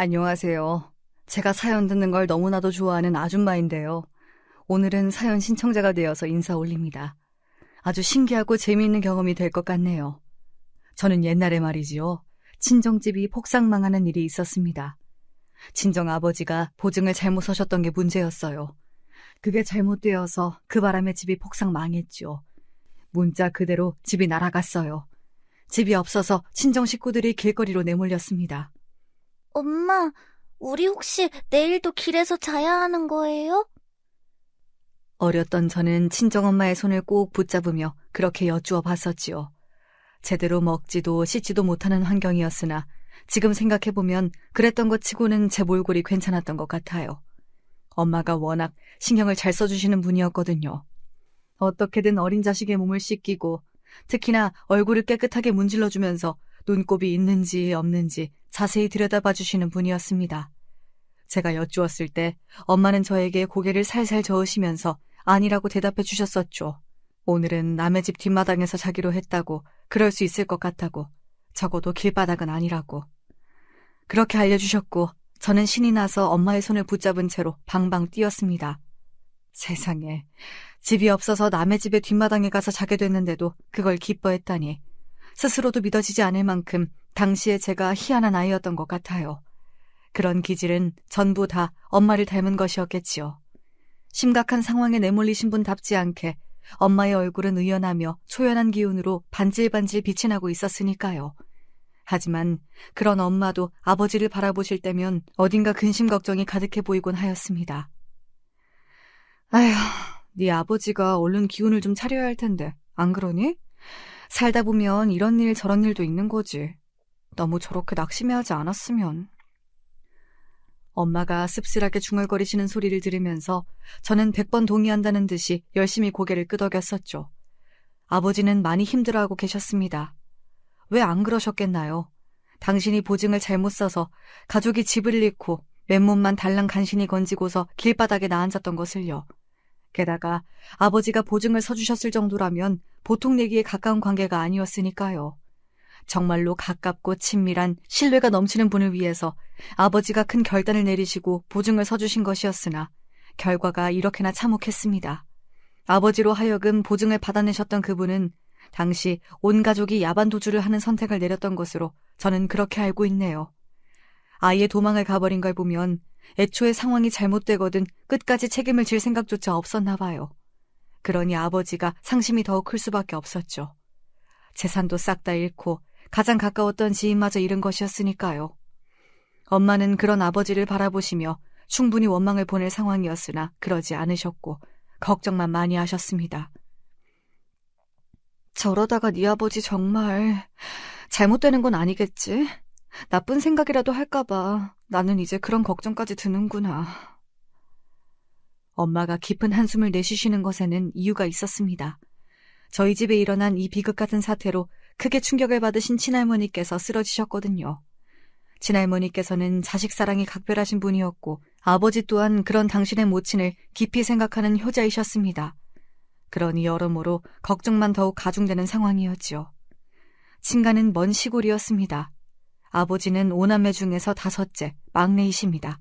안녕하세요. 제가 사연 듣는 걸 너무나도 좋아하는 아줌마인데요. 오늘은 사연 신청자가 되어서 인사 올립니다. 아주 신기하고 재미있는 경험이 될 것 같네요. 저는 옛날에 말이지요. 친정집이 폭삭망하는 일이 있었습니다. 친정 아버지가 보증을 잘못 서셨던 게 문제였어요. 그게 잘못되어서 그 바람에 집이 폭삭 망했죠. 문자 그대로 집이 날아갔어요. 집이 없어서 친정 식구들이 길거리로 내몰렸습니다. 엄마, 우리 혹시 내일도 길에서 자야 하는 거예요? 어렸던 저는 친정엄마의 손을 꼭 붙잡으며 그렇게 여쭈어 봤었지요. 제대로 먹지도 씻지도 못하는 환경이었으나 지금 생각해보면 그랬던 것 치고는 제 몰골이 괜찮았던 것 같아요. 엄마가 워낙 신경을 잘 써주시는 분이었거든요. 어떻게든 어린 자식의 몸을 씻기고 특히나 얼굴을 깨끗하게 문질러주면서 눈곱이 있는지 없는지 자세히 들여다봐 주시는 분이었습니다. 제가 여쭈었을 때 엄마는 저에게 고개를 살살 저으시면서 아니라고 대답해 주셨었죠. 오늘은 남의 집 뒷마당에서 자기로 했다고, 그럴 수 있을 것 같다고, 적어도 길바닥은 아니라고. 그렇게 알려주셨고 저는 신이 나서 엄마의 손을 붙잡은 채로 방방 뛰었습니다. 세상에, 집이 없어서 남의 집의 뒷마당에 가서 자게 됐는데도 그걸 기뻐했다니 스스로도 믿어지지 않을 만큼 당시에 제가 희한한 아이였던 것 같아요. 그런 기질은 전부 다 엄마를 닮은 것이었겠지요. 심각한 상황에 내몰리신 분답지 않게 엄마의 얼굴은 의연하며 초연한 기운으로 반질반질 빛이 나고 있었으니까요. 하지만 그런 엄마도 아버지를 바라보실 때면 어딘가 근심 걱정이 가득해 보이곤 하였습니다. 아휴, 네 아버지가 얼른 기운을 좀 차려야 할 텐데 안 그러니? 살다 보면 이런 일 저런 일도 있는 거지. 너무 저렇게 낙심해하지 않았으면. 엄마가 씁쓸하게 중얼거리시는 소리를 들으면서 저는 100번 동의한다는 듯이 열심히 고개를 끄덕였었죠. 아버지는 많이 힘들어하고 계셨습니다. 왜 안 그러셨겠나요? 당신이 보증을 잘못 써서 가족이 집을 잃고 맨몸만 달랑 간신히 건지고서 길바닥에 나앉았던 것을요. 게다가 아버지가 보증을 서주셨을 정도라면 보통 얘기에 가까운 관계가 아니었으니까요. 정말로 가깝고 친밀한 신뢰가 넘치는 분을 위해서 아버지가 큰 결단을 내리시고 보증을 서주신 것이었으나 결과가 이렇게나 참혹했습니다. 아버지로 하여금 보증을 받아내셨던 그분은 당시 온 가족이 야반 도주를 하는 선택을 내렸던 것으로 저는 그렇게 알고 있네요. 아예 도망을 가버린 걸 보면 애초에 상황이 잘못되거든 끝까지 책임을 질 생각조차 없었나 봐요. 그러니 아버지가 상심이 더욱 클 수밖에 없었죠. 재산도 싹 다 잃고 가장 가까웠던 지인마저 잃은 것이었으니까요. 엄마는 그런 아버지를 바라보시며 충분히 원망을 보낼 상황이었으나 그러지 않으셨고 걱정만 많이 하셨습니다. 저러다가 네 아버지 정말 잘못되는 건 아니겠지? 나쁜 생각이라도 할까봐 나는 이제 그런 걱정까지 드는구나. 엄마가 깊은 한숨을 내쉬시는 것에는 이유가 있었습니다. 저희 집에 일어난 이 비극 같은 사태로 크게 충격을 받으신 친할머니께서 쓰러지셨거든요. 친할머니께서는 자식 사랑이 각별하신 분이었고 아버지 또한 그런 당신의 모친을 깊이 생각하는 효자이셨습니다. 그러니 여러모로 걱정만 더욱 가중되는 상황이었지요. 친가는 먼 시골이었습니다. 아버지는 5남매 중에서 5째, 막내이십니다.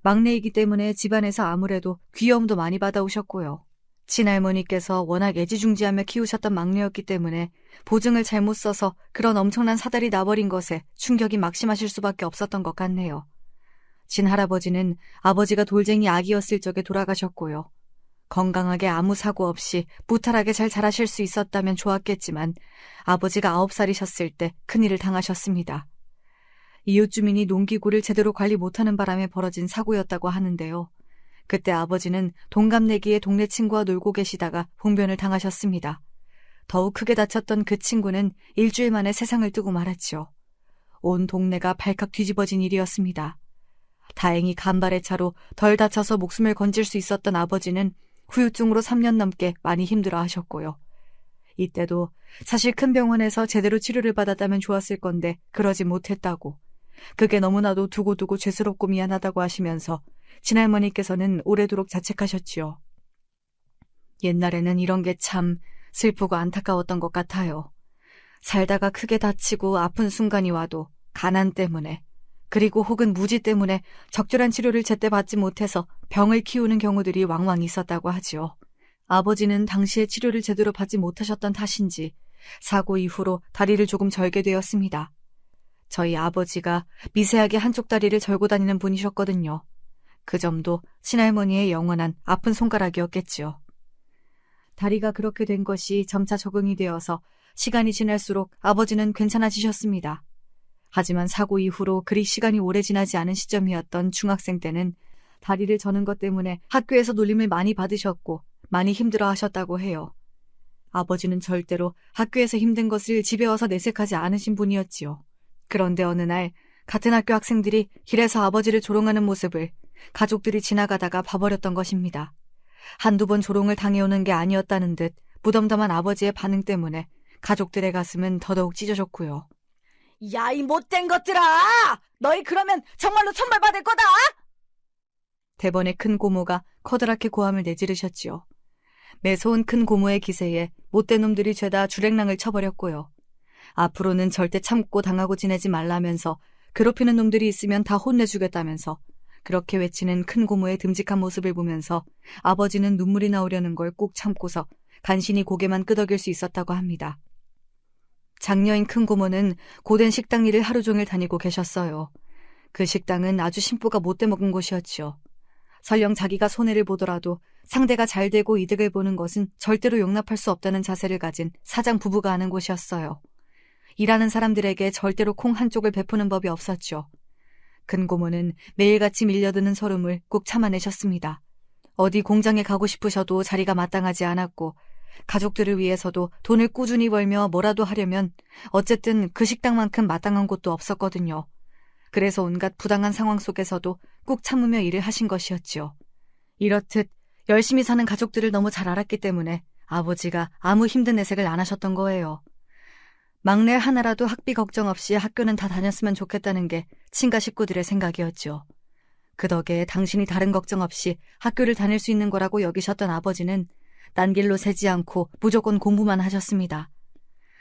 막내이기 때문에 집안에서 아무래도 귀여움도 많이 받아오셨고요. 친할머니께서 워낙 애지중지하며 키우셨던 막내였기 때문에 보증을 잘못 써서 그런 엄청난 사달이 나버린 것에 충격이 막심하실 수밖에 없었던 것 같네요. 친할아버지는 아버지가 돌쟁이 아기였을 적에 돌아가셨고요. 건강하게 아무 사고 없이 무탈하게 잘 자라실 수 있었다면 좋았겠지만 아버지가 9살이셨을 때 큰일을 당하셨습니다. 이웃 주민이 농기구를 제대로 관리 못하는 바람에 벌어진 사고였다고 하는데요. 그때 아버지는 동갑내기의 동네 친구와 놀고 계시다가 봉변을 당하셨습니다. 더욱 크게 다쳤던 그 친구는 일주일 만에 세상을 뜨고 말았죠. 온 동네가 발칵 뒤집어진 일이었습니다. 다행히 간발의 차로 덜 다쳐서 목숨을 건질 수 있었던 아버지는 후유증으로 3년 넘게 많이 힘들어하셨고요. 이때도 사실 큰 병원에서 제대로 치료를 받았다면 좋았을 건데 그러지 못했다고, 그게 너무나도 두고두고 죄스럽고 미안하다고 하시면서 친할머니께서는 오래도록 자책하셨지요. 옛날에는 이런 게 참 슬프고 안타까웠던 것 같아요. 살다가 크게 다치고 아픈 순간이 와도 가난 때문에, 그리고 혹은 무지 때문에 적절한 치료를 제때 받지 못해서 병을 키우는 경우들이 왕왕 있었다고 하지요. 아버지는 당시에 치료를 제대로 받지 못하셨던 탓인지 사고 이후로 다리를 조금 절게 되었습니다. 저희 아버지가 미세하게 한쪽 다리를 절고 다니는 분이셨거든요. 그 점도 친할머니의 영원한 아픈 손가락이었겠지요. 다리가 그렇게 된 것이 점차 적응이 되어서 시간이 지날수록 아버지는 괜찮아지셨습니다. 하지만 사고 이후로 그리 시간이 오래 지나지 않은 시점이었던 중학생 때는 다리를 저는 것 때문에 학교에서 놀림을 많이 받으셨고 많이 힘들어 하셨다고 해요. 아버지는 절대로 학교에서 힘든 것을 집에 와서 내색하지 않으신 분이었지요. 그런데 어느 날 같은 학교 학생들이 길에서 아버지를 조롱하는 모습을 가족들이 지나가다가 봐버렸던 것입니다. 한두 번 조롱을 당해오는 게 아니었다는 듯 무덤덤한 아버지의 반응 때문에 가족들의 가슴은 더더욱 찢어졌고요. 야, 이 못된 것들아! 너희 그러면 정말로 천벌받을 거다! 대번에 큰 고모가 커다랗게 고함을 내지르셨지요. 매서운 큰 고모의 기세에 못된 놈들이 죄다 주랭랑을 쳐버렸고요. 앞으로는 절대 참고 당하고 지내지 말라면서 괴롭히는 놈들이 있으면 다 혼내주겠다면서 그렇게 외치는 큰 고모의 듬직한 모습을 보면서 아버지는 눈물이 나오려는 걸 꾹 참고서 간신히 고개만 끄덕일 수 있었다고 합니다. 장녀인 큰 고모는 고된 식당 일을 하루 종일 다니고 계셨어요. 그 식당은 아주 심부가 못돼 먹은 곳이었지요. 설령 자기가 손해를 보더라도 상대가 잘 되고 이득을 보는 것은 절대로 용납할 수 없다는 자세를 가진 사장 부부가 하는 곳이었어요. 일하는 사람들에게 절대로 콩 한쪽을 베푸는 법이 없었죠. 큰 고모는 매일같이 밀려드는 서름을 꾹 참아내셨습니다. 어디 공장에 가고 싶으셔도 자리가 마땅하지 않았고 가족들을 위해서도 돈을 꾸준히 벌며 뭐라도 하려면 어쨌든 그 식당만큼 마땅한 곳도 없었거든요. 그래서 온갖 부당한 상황 속에서도 꾹 참으며 일을 하신 것이었지요. 이렇듯 열심히 사는 가족들을 너무 잘 알았기 때문에 아버지가 아무 힘든 내색을 안 하셨던 거예요. 막내 하나라도 학비 걱정 없이 학교는 다 다녔으면 좋겠다는 게 친가 식구들의 생각이었죠. 그 덕에 당신이 다른 걱정 없이 학교를 다닐 수 있는 거라고 여기셨던 아버지는 딴 길로 새지 않고 무조건 공부만 하셨습니다.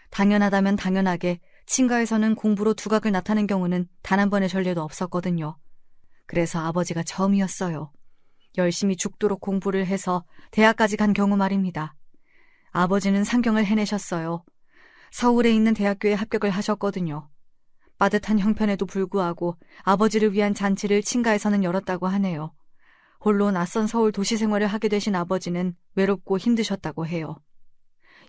당연하다면 당연하게 친가에서는 공부로 두각을 나타낸 경우는 단 한 번의 전례도 없었거든요. 그래서 아버지가 처음이었어요. 열심히 죽도록 공부를 해서 대학까지 간 경우 말입니다. 아버지는 상경을 해내셨어요. 서울에 있는 대학교에 합격을 하셨거든요. 빠듯한 형편에도 불구하고 아버지를 위한 잔치를 친가에서는 열었다고 하네요. 홀로 낯선 서울 도시 생활을 하게 되신 아버지는 외롭고 힘드셨다고 해요.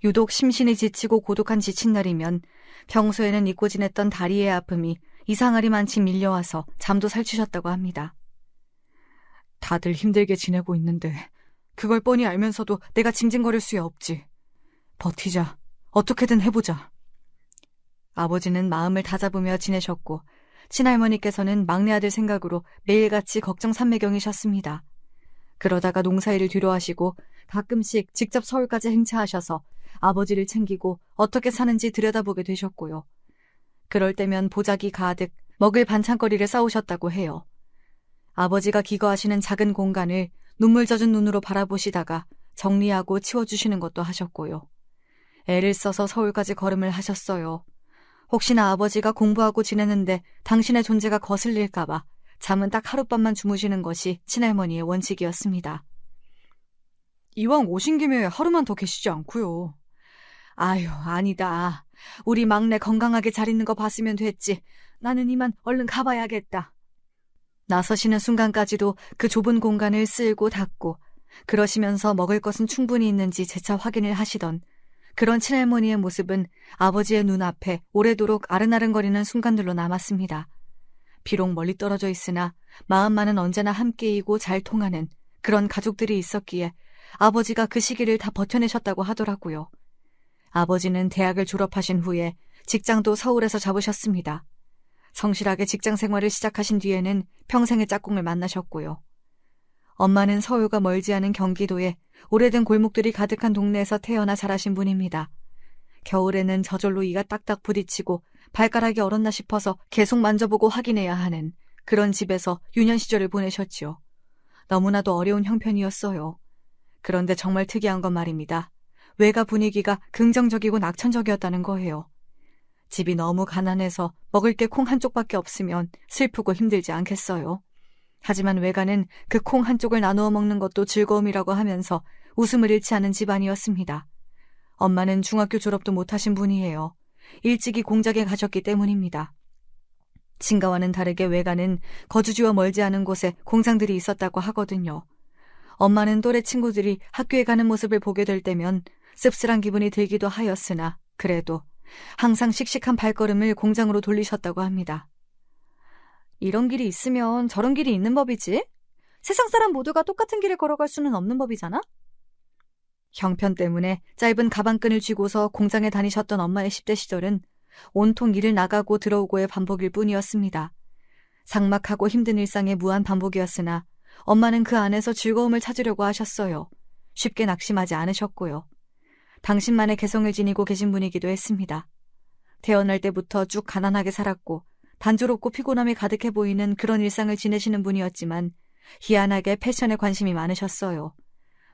유독 심신이 지치고 고독한 지친 날이면 평소에는 잊고 지냈던 다리의 아픔이 이상하리 많이 밀려와서 잠도 설치셨다고 합니다. 다들 힘들게 지내고 있는데 그걸 뻔히 알면서도 내가 징징거릴 수야 없지. 버티자. 어떻게든 해보자. 아버지는 마음을 다잡으며 지내셨고 친할머니께서는 막내 아들 생각으로 매일같이 걱정 삼매경이셨습니다. 그러다가 농사일을 뒤로하시고 가끔씩 직접 서울까지 행차하셔서 아버지를 챙기고 어떻게 사는지 들여다보게 되셨고요. 그럴 때면 보자기 가득 먹을 반찬거리를 싸우셨다고 해요. 아버지가 기거하시는 작은 공간을 눈물 젖은 눈으로 바라보시다가 정리하고 치워주시는 것도 하셨고요. 애를 써서 서울까지 걸음을 하셨어요. 혹시나 아버지가 공부하고 지내는데 당신의 존재가 거슬릴까봐 잠은 딱 하룻밤만 주무시는 것이 친할머니의 원칙이었습니다. 이왕 오신 김에 하루만 더 계시지 않고요. 아유, 아니다. 우리 막내 건강하게 잘 있는 거 봤으면 됐지. 나는 이만 얼른 가봐야겠다. 나서시는 순간까지도 그 좁은 공간을 쓸고 닦고 그러시면서 먹을 것은 충분히 있는지 재차 확인을 하시던 그런 친할머니의 모습은 아버지의 눈앞에 오래도록 아른아른거리는 순간들로 남았습니다. 비록 멀리 떨어져 있으나 마음만은 언제나 함께이고 잘 통하는 그런 가족들이 있었기에 아버지가 그 시기를 다 버텨내셨다고 하더라고요. 아버지는 대학을 졸업하신 후에 직장도 서울에서 잡으셨습니다. 성실하게 직장 생활을 시작하신 뒤에는 평생의 짝꿍을 만나셨고요. 엄마는 서울과 멀지 않은 경기도에 오래된 골목들이 가득한 동네에서 태어나 자라신 분입니다. 겨울에는 저절로 이가 딱딱 부딪히고 발가락이 얼었나 싶어서 계속 만져보고 확인해야 하는 그런 집에서 유년 시절을 보내셨지요. 너무나도 어려운 형편이었어요. 그런데 정말 특이한 건 말입니다. 외가 분위기가 긍정적이고 낙천적이었다는 거예요. 집이 너무 가난해서 먹을 게 콩 한쪽밖에 없으면 슬프고 힘들지 않겠어요. 하지만 외가는 그 콩 한쪽을 나누어 먹는 것도 즐거움이라고 하면서 웃음을 잃지 않은 집안이었습니다. 엄마는 중학교 졸업도 못하신 분이에요. 일찍이 공장에 가셨기 때문입니다. 친가와는 다르게 외가는 거주지와 멀지 않은 곳에 공장들이 있었다고 하거든요. 엄마는 또래 친구들이 학교에 가는 모습을 보게 될 때면 씁쓸한 기분이 들기도 하였으나 그래도 항상 씩씩한 발걸음을 공장으로 돌리셨다고 합니다. 이런 길이 있으면 저런 길이 있는 법이지? 세상 사람 모두가 똑같은 길을 걸어갈 수는 없는 법이잖아? 형편 때문에 짧은 가방끈을 쥐고서 공장에 다니셨던 엄마의 10대 시절은 온통 일을 나가고 들어오고의 반복일 뿐이었습니다. 삭막하고 힘든 일상의 무한 반복이었으나 엄마는 그 안에서 즐거움을 찾으려고 하셨어요. 쉽게 낙심하지 않으셨고요. 당신만의 개성을 지니고 계신 분이기도 했습니다. 태어날 때부터 쭉 가난하게 살았고 단조롭고 피곤함이 가득해 보이는 그런 일상을 지내시는 분이었지만 희한하게 패션에 관심이 많으셨어요.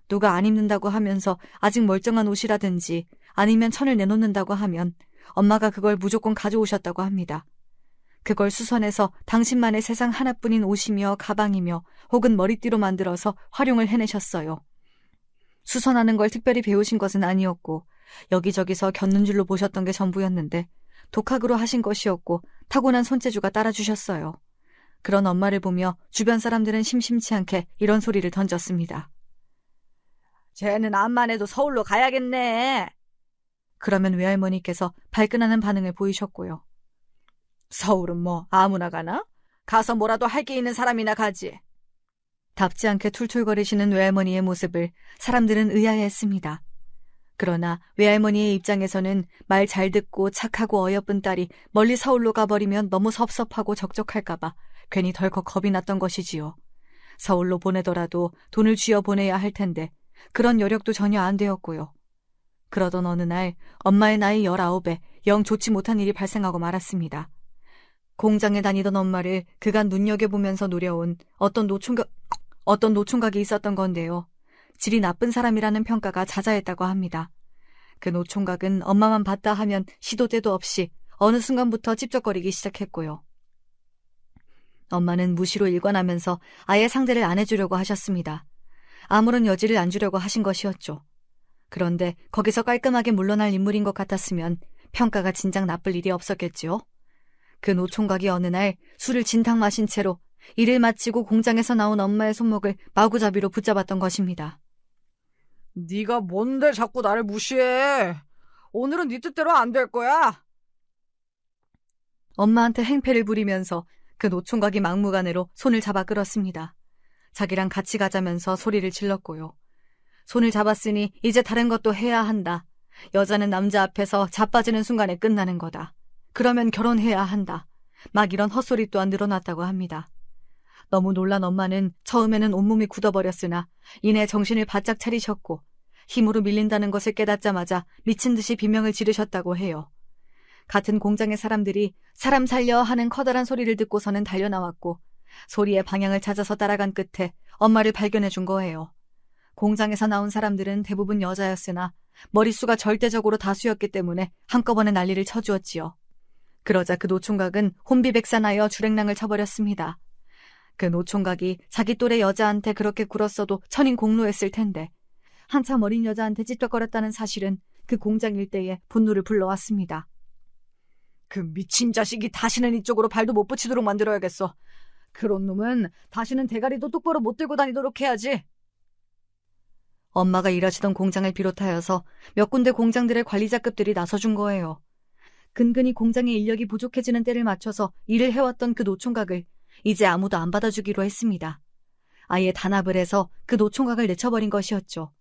누가 안 입는다고 하면서 아직 멀쩡한 옷이라든지 아니면 천을 내놓는다고 하면 엄마가 그걸 무조건 가져오셨다고 합니다. 그걸 수선해서 당신만의 세상 하나뿐인 옷이며 가방이며 혹은 머리띠로 만들어서 활용을 해내셨어요. 수선하는 걸 특별히 배우신 것은 아니었고 여기저기서 겪는 줄로 보셨던 게 전부였는데 독학으로 하신 것이었고 타고난 손재주가 따라주셨어요. 그런 엄마를 보며 주변 사람들은 심심치 않게 이런 소리를 던졌습니다. 쟤는 암만 해도 서울로 가야겠네. 그러면 외할머니께서 발끈하는 반응을 보이셨고요. 서울은 뭐 아무나 가나? 가서 뭐라도 할 게 있는 사람이나 가지. 답지 않게 툴툴거리시는 외할머니의 모습을 사람들은 의아해했습니다. 그러나 외할머니의 입장에서는 말 잘 듣고 착하고 어여쁜 딸이 멀리 서울로 가버리면 너무 섭섭하고 적적할까봐 괜히 덜컥 겁이 났던 것이지요. 서울로 보내더라도 돈을 쥐어 보내야 할 텐데 그런 여력도 전혀 안 되었고요. 그러던 어느 날 엄마의 나이 19에 영 좋지 못한 일이 발생하고 말았습니다. 공장에 다니던 엄마를 그간 눈여겨보면서 노려온 어떤 노총각이 있었던 건데요. 질이 나쁜 사람이라는 평가가 자자했다고 합니다. 그 노총각은 엄마만 봤다 하면 시도 때도 없이 어느 순간부터 찝쩍거리기 시작했고요. 엄마는 무시로 일관하면서 아예 상대를 안 해주려고 하셨습니다. 아무런 여지를 안 주려고 하신 것이었죠. 그런데 거기서 깔끔하게 물러날 인물인 것 같았으면 평가가 진작 나쁠 일이 없었겠지요. 그 노총각이 어느 날 술을 진탕 마신 채로 일을 마치고 공장에서 나온 엄마의 손목을 마구잡이로 붙잡았던 것입니다. 네가 뭔데 자꾸 나를 무시해. 오늘은 네 뜻대로 안 될 거야. 엄마한테 행패를 부리면서 그 노총각이 막무가내로 손을 잡아 끌었습니다. 자기랑 같이 가자면서 소리를 질렀고요. 손을 잡았으니 이제 다른 것도 해야 한다. 여자는 남자 앞에서 자빠지는 순간에 끝나는 거다. 그러면 결혼해야 한다. 막 이런 헛소리 또한 늘어났다고 합니다. 너무 놀란 엄마는 처음에는 온몸이 굳어버렸으나 이내 정신을 바짝 차리셨고 힘으로 밀린다는 것을 깨닫자마자 미친 듯이 비명을 지르셨다고 해요. 같은 공장의 사람들이 사람 살려 하는 커다란 소리를 듣고서는 달려나왔고 소리의 방향을 찾아서 따라간 끝에 엄마를 발견해 준 거예요. 공장에서 나온 사람들은 대부분 여자였으나 머릿수가 절대적으로 다수였기 때문에 한꺼번에 난리를 쳐주었지요. 그러자 그 노총각은 혼비백산하여 주랭랑을 쳐버렸습니다. 그 노총각이 자기 또래 여자한테 그렇게 굴었어도 천인 공로했을 텐데 한참 어린 여자한테 찝쩍거렸다는 사실은 그 공장 일대에 분노를 불러왔습니다. 그 미친 자식이 다시는 이쪽으로 발도 못 붙이도록 만들어야겠어. 그런 놈은 다시는 대가리도 똑바로 못 들고 다니도록 해야지. 엄마가 일하시던 공장을 비롯하여서 몇 군데 공장들의 관리자급들이 나서준 거예요. 근근히 공장의 인력이 부족해지는 때를 맞춰서 일을 해왔던 그 노총각을 이제 아무도 안 받아주기로 했습니다. 아예 단합을 해서 그 노총각을 내쳐버린 것이었죠.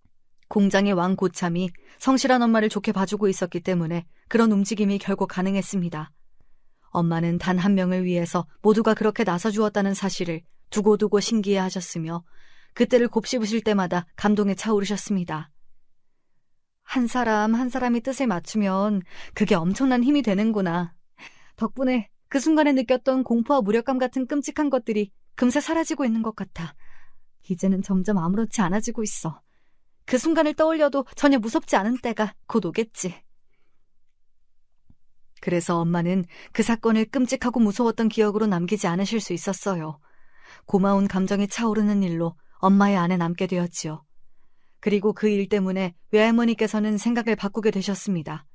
공장의 왕 고참이 성실한 엄마를 좋게 봐주고 있었기 때문에 그런 움직임이 결국 가능했습니다. 엄마는 단 한 명을 위해서 모두가 그렇게 나서주었다는 사실을 두고두고 신기해하셨으며 그때를 곱씹으실 때마다 감동에 차오르셨습니다. 한 사람 한 사람이 뜻을 맞추면 그게 엄청난 힘이 되는구나. 덕분에 그 순간에 느꼈던 공포와 무력감 같은 끔찍한 것들이 금세 사라지고 있는 것 같아. 이제는 점점 아무렇지 않아지고 있어. 그 순간을 떠올려도 전혀 무섭지 않은 때가 곧 오겠지. 그래서 엄마는 그 사건을 끔찍하고 무서웠던 기억으로 남기지 않으실 수 있었어요. 고마운 감정이 차오르는 일로 엄마의 안에 남게 되었지요. 그리고 그 일 때문에 외할머니께서는 생각을 바꾸게 되셨습니다.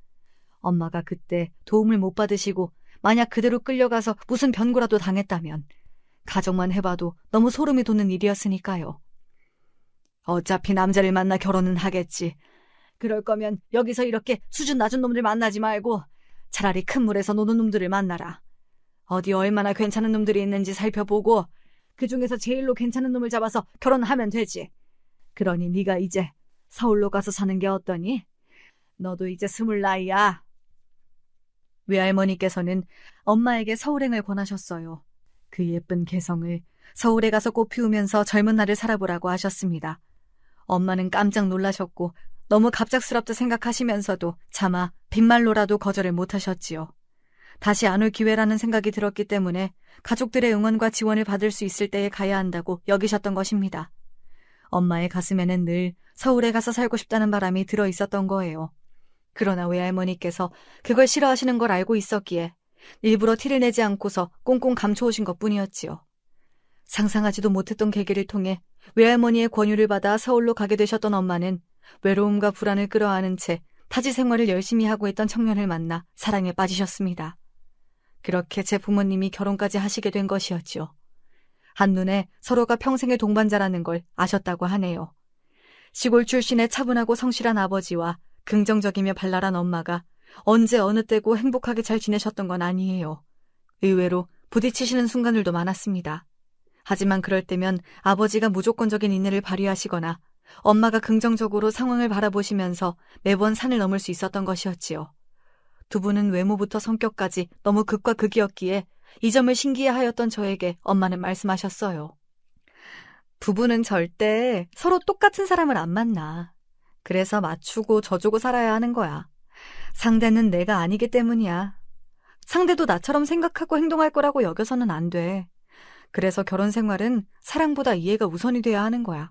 엄마가 그때 도움을 못 받으시고 만약 그대로 끌려가서 무슨 변고라도 당했다면 가정만 해봐도 너무 소름이 돋는 일이었으니까요. 어차피 남자를 만나 결혼은 하겠지. 그럴 거면 여기서 이렇게 수준 낮은 놈들 만나지 말고 차라리 큰 물에서 노는 놈들을 만나라. 어디 얼마나 괜찮은 놈들이 있는지 살펴보고 그중에서 제일로 괜찮은 놈을 잡아서 결혼하면 되지. 그러니 네가 이제 서울로 가서 사는 게 어떠니? 너도 이제 20 외할머니께서는 엄마에게 서울행을 권하셨어요. 그 예쁜 개성을 서울에 가서 꽃 피우면서 젊은 날을 살아보라고 하셨습니다. 엄마는 깜짝 놀라셨고 너무 갑작스럽다 생각하시면서도 차마 빈말로라도 거절을 못하셨지요. 다시 안 올 기회라는 생각이 들었기 때문에 가족들의 응원과 지원을 받을 수 있을 때에 가야 한다고 여기셨던 것입니다. 엄마의 가슴에는 늘 서울에 가서 살고 싶다는 바람이 들어 있었던 거예요. 그러나 외할머니께서 그걸 싫어하시는 걸 알고 있었기에 일부러 티를 내지 않고서 꽁꽁 감춰오신 것뿐이었지요. 상상하지도 못했던 계기를 통해 외할머니의 권유를 받아 서울로 가게 되셨던 엄마는 외로움과 불안을 끌어안은 채 타지 생활을 열심히 하고 있던 청년을 만나 사랑에 빠지셨습니다. 그렇게 제 부모님이 결혼까지 하시게 된 것이었죠. 한눈에 서로가 평생의 동반자라는 걸 아셨다고 하네요. 시골 출신의 차분하고 성실한 아버지와 긍정적이며 발랄한 엄마가 언제 어느 때고 행복하게 잘 지내셨던 건 아니에요. 의외로 부딪히시는 순간들도 많았습니다. 하지만 그럴 때면 아버지가 무조건적인 인내를 발휘하시거나 엄마가 긍정적으로 상황을 바라보시면서 매번 산을 넘을 수 있었던 것이었지요. 두 분은 외모부터 성격까지 너무 극과 극이었기에 이 점을 신기해하였던 저에게 엄마는 말씀하셨어요. 부부는 절대 서로 똑같은 사람을 안 만나. 그래서 맞추고 져주고 살아야 하는 거야. 상대는 내가 아니기 때문이야. 상대도 나처럼 생각하고 행동할 거라고 여겨서는 안 돼. 그래서 결혼 생활은 사랑보다 이해가 우선이 돼야 하는 거야.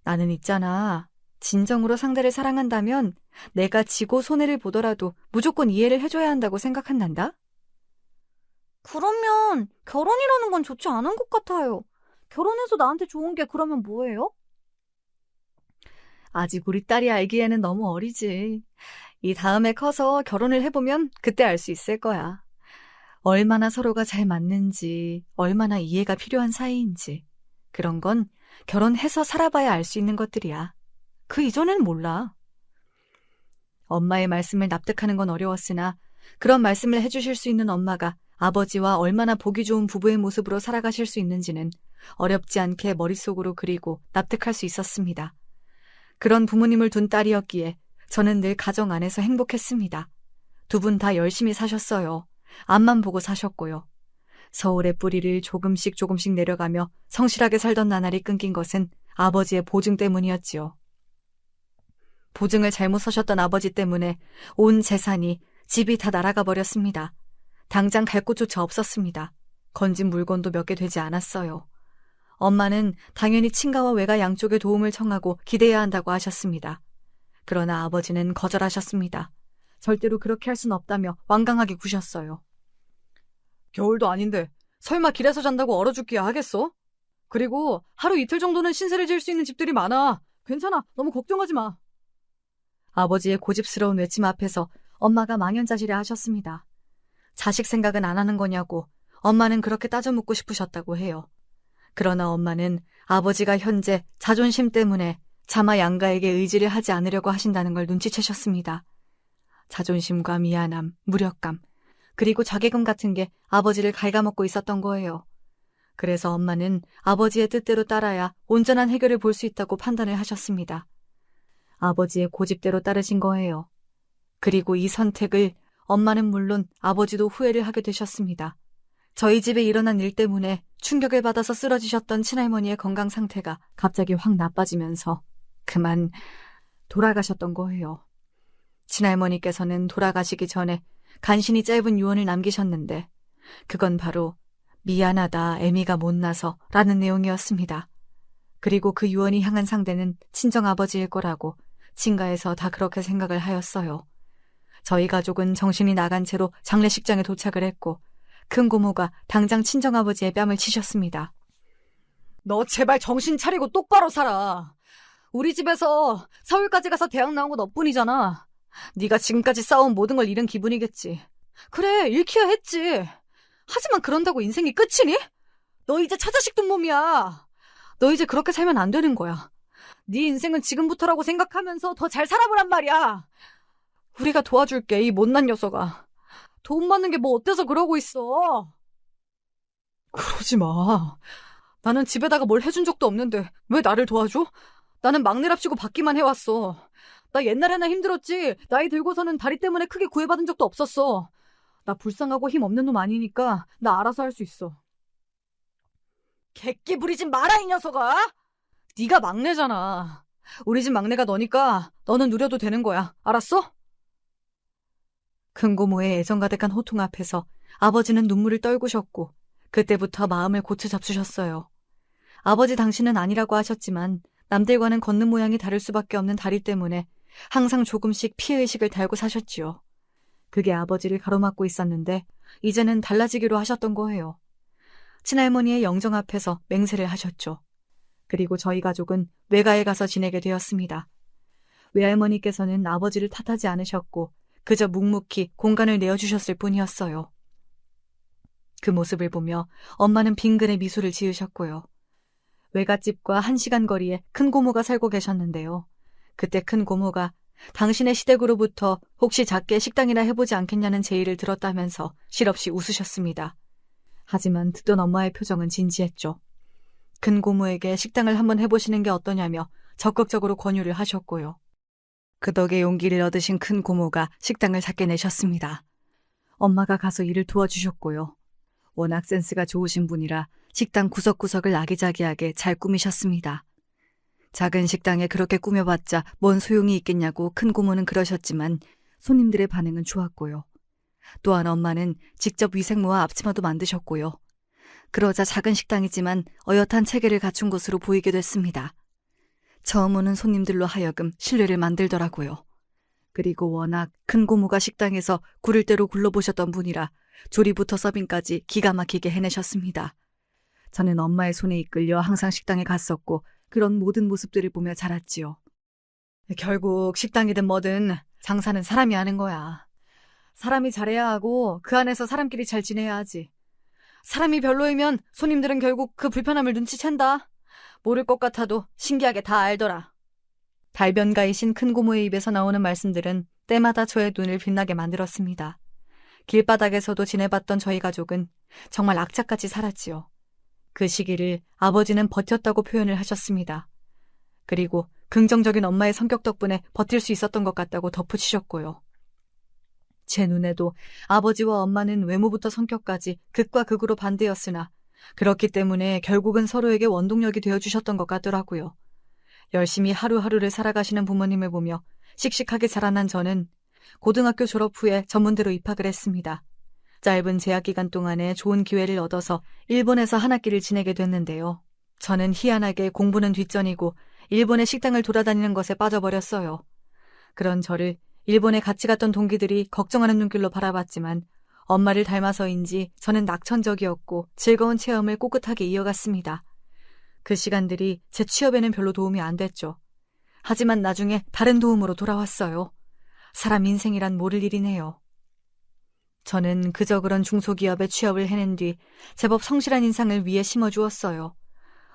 나는 있잖아. 진정으로 상대를 사랑한다면 내가 지고 손해를 보더라도 무조건 이해를 해줘야 한다고 생각한단다? 그러면 결혼이라는 건 좋지 않은 것 같아요. 결혼해서 나한테 좋은 게 그러면 뭐예요? 아직 우리 딸이 알기에는 너무 어리지. 이 다음에 커서 결혼을 해보면 그때 알 수 있을 거야. 얼마나 서로가 잘 맞는지, 얼마나 이해가 필요한 사이인지. 그런 건 결혼해서 살아봐야 알 수 있는 것들이야. 그 이전에는 몰라. 엄마의 말씀을 납득하는 건 어려웠으나 그런 말씀을 해주실 수 있는 엄마가 아버지와 얼마나 보기 좋은 부부의 모습으로 살아가실 수 있는지는 어렵지 않게 머릿속으로 그리고 납득할 수 있었습니다. 그런 부모님을 둔 딸이었기에 저는 늘 가정 안에서 행복했습니다. 두 분 다 열심히 사셨어요. 앞만 보고 사셨고요. 서울의 뿌리를 조금씩 내려가며 성실하게 살던 나날이 끊긴 것은 아버지의 보증 때문이었지요. 보증을 잘못 서셨던 아버지 때문에 온 재산이, 집이 다 날아가 버렸습니다. 당장 갈 곳조차 없었습니다. 건진 물건도 몇 개 되지 않았어요. 엄마는 당연히 친가와 외가 양쪽에 도움을 청하고 기대해야 한다고 하셨습니다. 그러나 아버지는 거절하셨습니다. 절대로 그렇게 할 순 없다며 완강하게 구셨어요. 겨울도 아닌데 설마 길에서 잔다고 얼어 죽기야 하겠어? 그리고 하루 이틀 정도는 신세를 질 수 있는 집들이 많아. 괜찮아. 너무 걱정하지 마. 아버지의 고집스러운 외침 앞에서 엄마가 망연자실해 하셨습니다. 자식 생각은 안 하는 거냐고 엄마는 그렇게 따져 묻고 싶으셨다고 해요. 그러나 엄마는 아버지가 현재 자존심 때문에 차마 양가에게 의지를 하지 않으려고 하신다는 걸 눈치채셨습니다. 자존심과 미안함, 무력감, 그리고 자괴감 같은 게 아버지를 갉아먹고 있었던 거예요. 그래서 엄마는 아버지의 뜻대로 따라야 온전한 해결을 볼 수 있다고 판단을 하셨습니다. 아버지의 고집대로 따르신 거예요. 그리고 이 선택을 엄마는 물론 아버지도 후회를 하게 되셨습니다. 저희 집에 일어난 일 때문에 충격을 받아서 쓰러지셨던 친할머니의 건강 상태가 갑자기 확 나빠지면서 그만 돌아가셨던 거예요. 친할머니께서는 돌아가시기 전에 간신히 짧은 유언을 남기셨는데 그건 바로 미안하다, 애미가 못나서 라는 내용이었습니다. 그리고 그 유언이 향한 상대는 친정아버지일 거라고 친가에서 다 그렇게 생각을 하였어요. 저희 가족은 정신이 나간 채로 장례식장에 도착을 했고 큰 고모가 당장 친정아버지의 뺨을 치셨습니다. 너 제발 정신 차리고 똑바로 살아. 우리 집에서 서울까지 가서 대학 나온 건 너뿐이잖아. 네가 지금까지 쌓아온 모든 걸 잃은 기분이겠지. 그래, 잃기야 했지. 하지만 그런다고 인생이 끝이니? 너 이제 처자식 둔 몸이야. 너 이제 그렇게 살면 안 되는 거야. 네 인생은 지금부터라고 생각하면서 더 잘 살아보란 말이야. 우리가 도와줄게, 이 못난 녀석아. 돈 받는 게 뭐 어때서 그러고 있어. 그러지 마. 나는 집에다가 뭘 해준 적도 없는데 왜 나를 도와줘? 나는 막내랍시고 받기만 해왔어. 나 옛날에나 힘들었지. 나이 들고서는 다리 때문에 크게 구애받은 적도 없었어. 나 불쌍하고 힘 없는 놈 아니니까 나 알아서 할 수 있어. 객기 부리지 마라, 이 녀석아. 네가 막내잖아. 우리 집 막내가 너니까 너는 누려도 되는 거야. 알았어? 큰 고모의 애정 가득한 호통 앞에서 아버지는 눈물을 떨구셨고 그때부터 마음을 고쳐 잡수셨어요. 아버지 당신은 아니라고 하셨지만 남들과는 걷는 모양이 다를 수밖에 없는 다리 때문에 항상 조금씩 피해의식을 달고 사셨지요. 그게 아버지를 가로막고 있었는데 이제는 달라지기로 하셨던 거예요. 친할머니의 영정 앞에서 맹세를 하셨죠. 그리고 저희 가족은 외가에 가서 지내게 되었습니다. 외할머니께서는 아버지를 탓하지 않으셨고 그저 묵묵히 공간을 내어주셨을 뿐이었어요. 그 모습을 보며 엄마는 빙근의 미소를 지으셨고요. 외갓집과 1시간 거리에 큰 고모가 살고 계셨는데요. 그때 큰 고모가 당신의 시댁으로부터 혹시 작게 식당이나 해보지 않겠냐는 제의를 들었다면서 실없이 웃으셨습니다. 하지만 듣던 엄마의 표정은 진지했죠. 큰 고모에게 식당을 한번 해보시는 게 어떠냐며 적극적으로 권유를 하셨고요. 그 덕에 용기를 얻으신 큰 고모가 식당을 작게 내셨습니다. 엄마가 가서 일을 도와주셨고요. 워낙 센스가 좋으신 분이라 식당 구석구석을 아기자기하게 잘 꾸미셨습니다. 작은 식당에 그렇게 꾸며봤자 뭔 소용이 있겠냐고 큰 고모는 그러셨지만 손님들의 반응은 좋았고요. 또한 엄마는 직접 위생모와 앞치마도 만드셨고요. 그러자 작은 식당이지만 어엿한 체계를 갖춘 곳으로 보이게 됐습니다. 처음 오는 손님들로 하여금 신뢰를 만들더라고요. 그리고 워낙 큰 고모가 식당에서 구를 대로 굴러보셨던 분이라 조리부터 서빙까지 기가 막히게 해내셨습니다. 저는 엄마의 손에 이끌려 항상 식당에 갔었고 그런 모든 모습들을 보며 자랐지요. 결국 식당이든 뭐든 장사는 사람이 하는 거야. 사람이 잘해야 하고 그 안에서 사람끼리 잘 지내야 하지. 사람이 별로이면 손님들은 결국 그 불편함을 눈치챈다. 모를 것 같아도 신기하게 다 알더라. 달변가이신 큰 고모의 입에서 나오는 말씀들은 때마다 저의 눈을 빛나게 만들었습니다. 길바닥에서도 지내봤던 저희 가족은 정말 악착같이 살았지요. 그 시기를 아버지는 버텼다고 표현을 하셨습니다. 그리고 긍정적인 엄마의 성격 덕분에 버틸 수 있었던 것 같다고 덧붙이셨고요. 제 눈에도 아버지와 엄마는 외모부터 성격까지 극과 극으로 반대였으나 그렇기 때문에 결국은 서로에게 원동력이 되어주셨던 것 같더라고요. 열심히 하루하루를 살아가시는 부모님을 보며 씩씩하게 자라난 저는 고등학교 졸업 후에 전문대로 입학을 했습니다. 짧은 재학 기간 동안에 좋은 기회를 얻어서 일본에서 한 학기를 지내게 됐는데요. 저는 희한하게 공부는 뒷전이고 일본의 식당을 돌아다니는 것에 빠져버렸어요. 그런 저를 일본에 같이 갔던 동기들이 걱정하는 눈길로 바라봤지만 엄마를 닮아서인지 저는 낙천적이었고 즐거운 체험을 꿋꿋하게 이어갔습니다. 그 시간들이 제 취업에는 별로 도움이 안 됐죠. 하지만 나중에 다른 도움으로 돌아왔어요. 사람 인생이란 모를 일이네요. 저는 그저 그런 중소기업에 취업을 해낸 뒤 제법 성실한 인상을 위해 심어주었어요.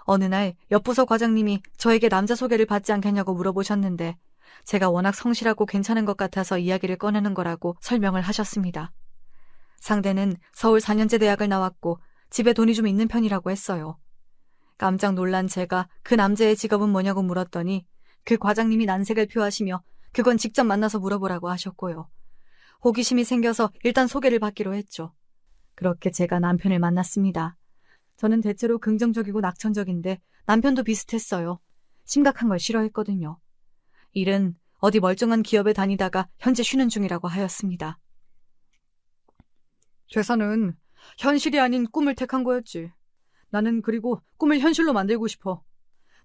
어느 날 옆부서 과장님이 저에게 남자 소개를 받지 않겠냐고 물어보셨는데 제가 워낙 성실하고 괜찮은 것 같아서 이야기를 꺼내는 거라고 설명을 하셨습니다. 상대는 서울 4년제 대학을 나왔고 집에 돈이 좀 있는 편이라고 했어요. 깜짝 놀란 제가 그 남자의 직업은 뭐냐고 물었더니 그 과장님이 난색을 표하시며 그건 직접 만나서 물어보라고 하셨고요. 호기심이 생겨서 일단 소개를 받기로 했죠. 그렇게 제가 남편을 만났습니다. 저는 대체로 긍정적이고 낙천적인데 남편도 비슷했어요. 심각한 걸 싫어했거든요. 일은 어디 멀쩡한 기업에 다니다가 현재 쉬는 중이라고 하였습니다. 퇴사는 현실이 아닌 꿈을 택한 거였지. 나는 그리고 꿈을 현실로 만들고 싶어.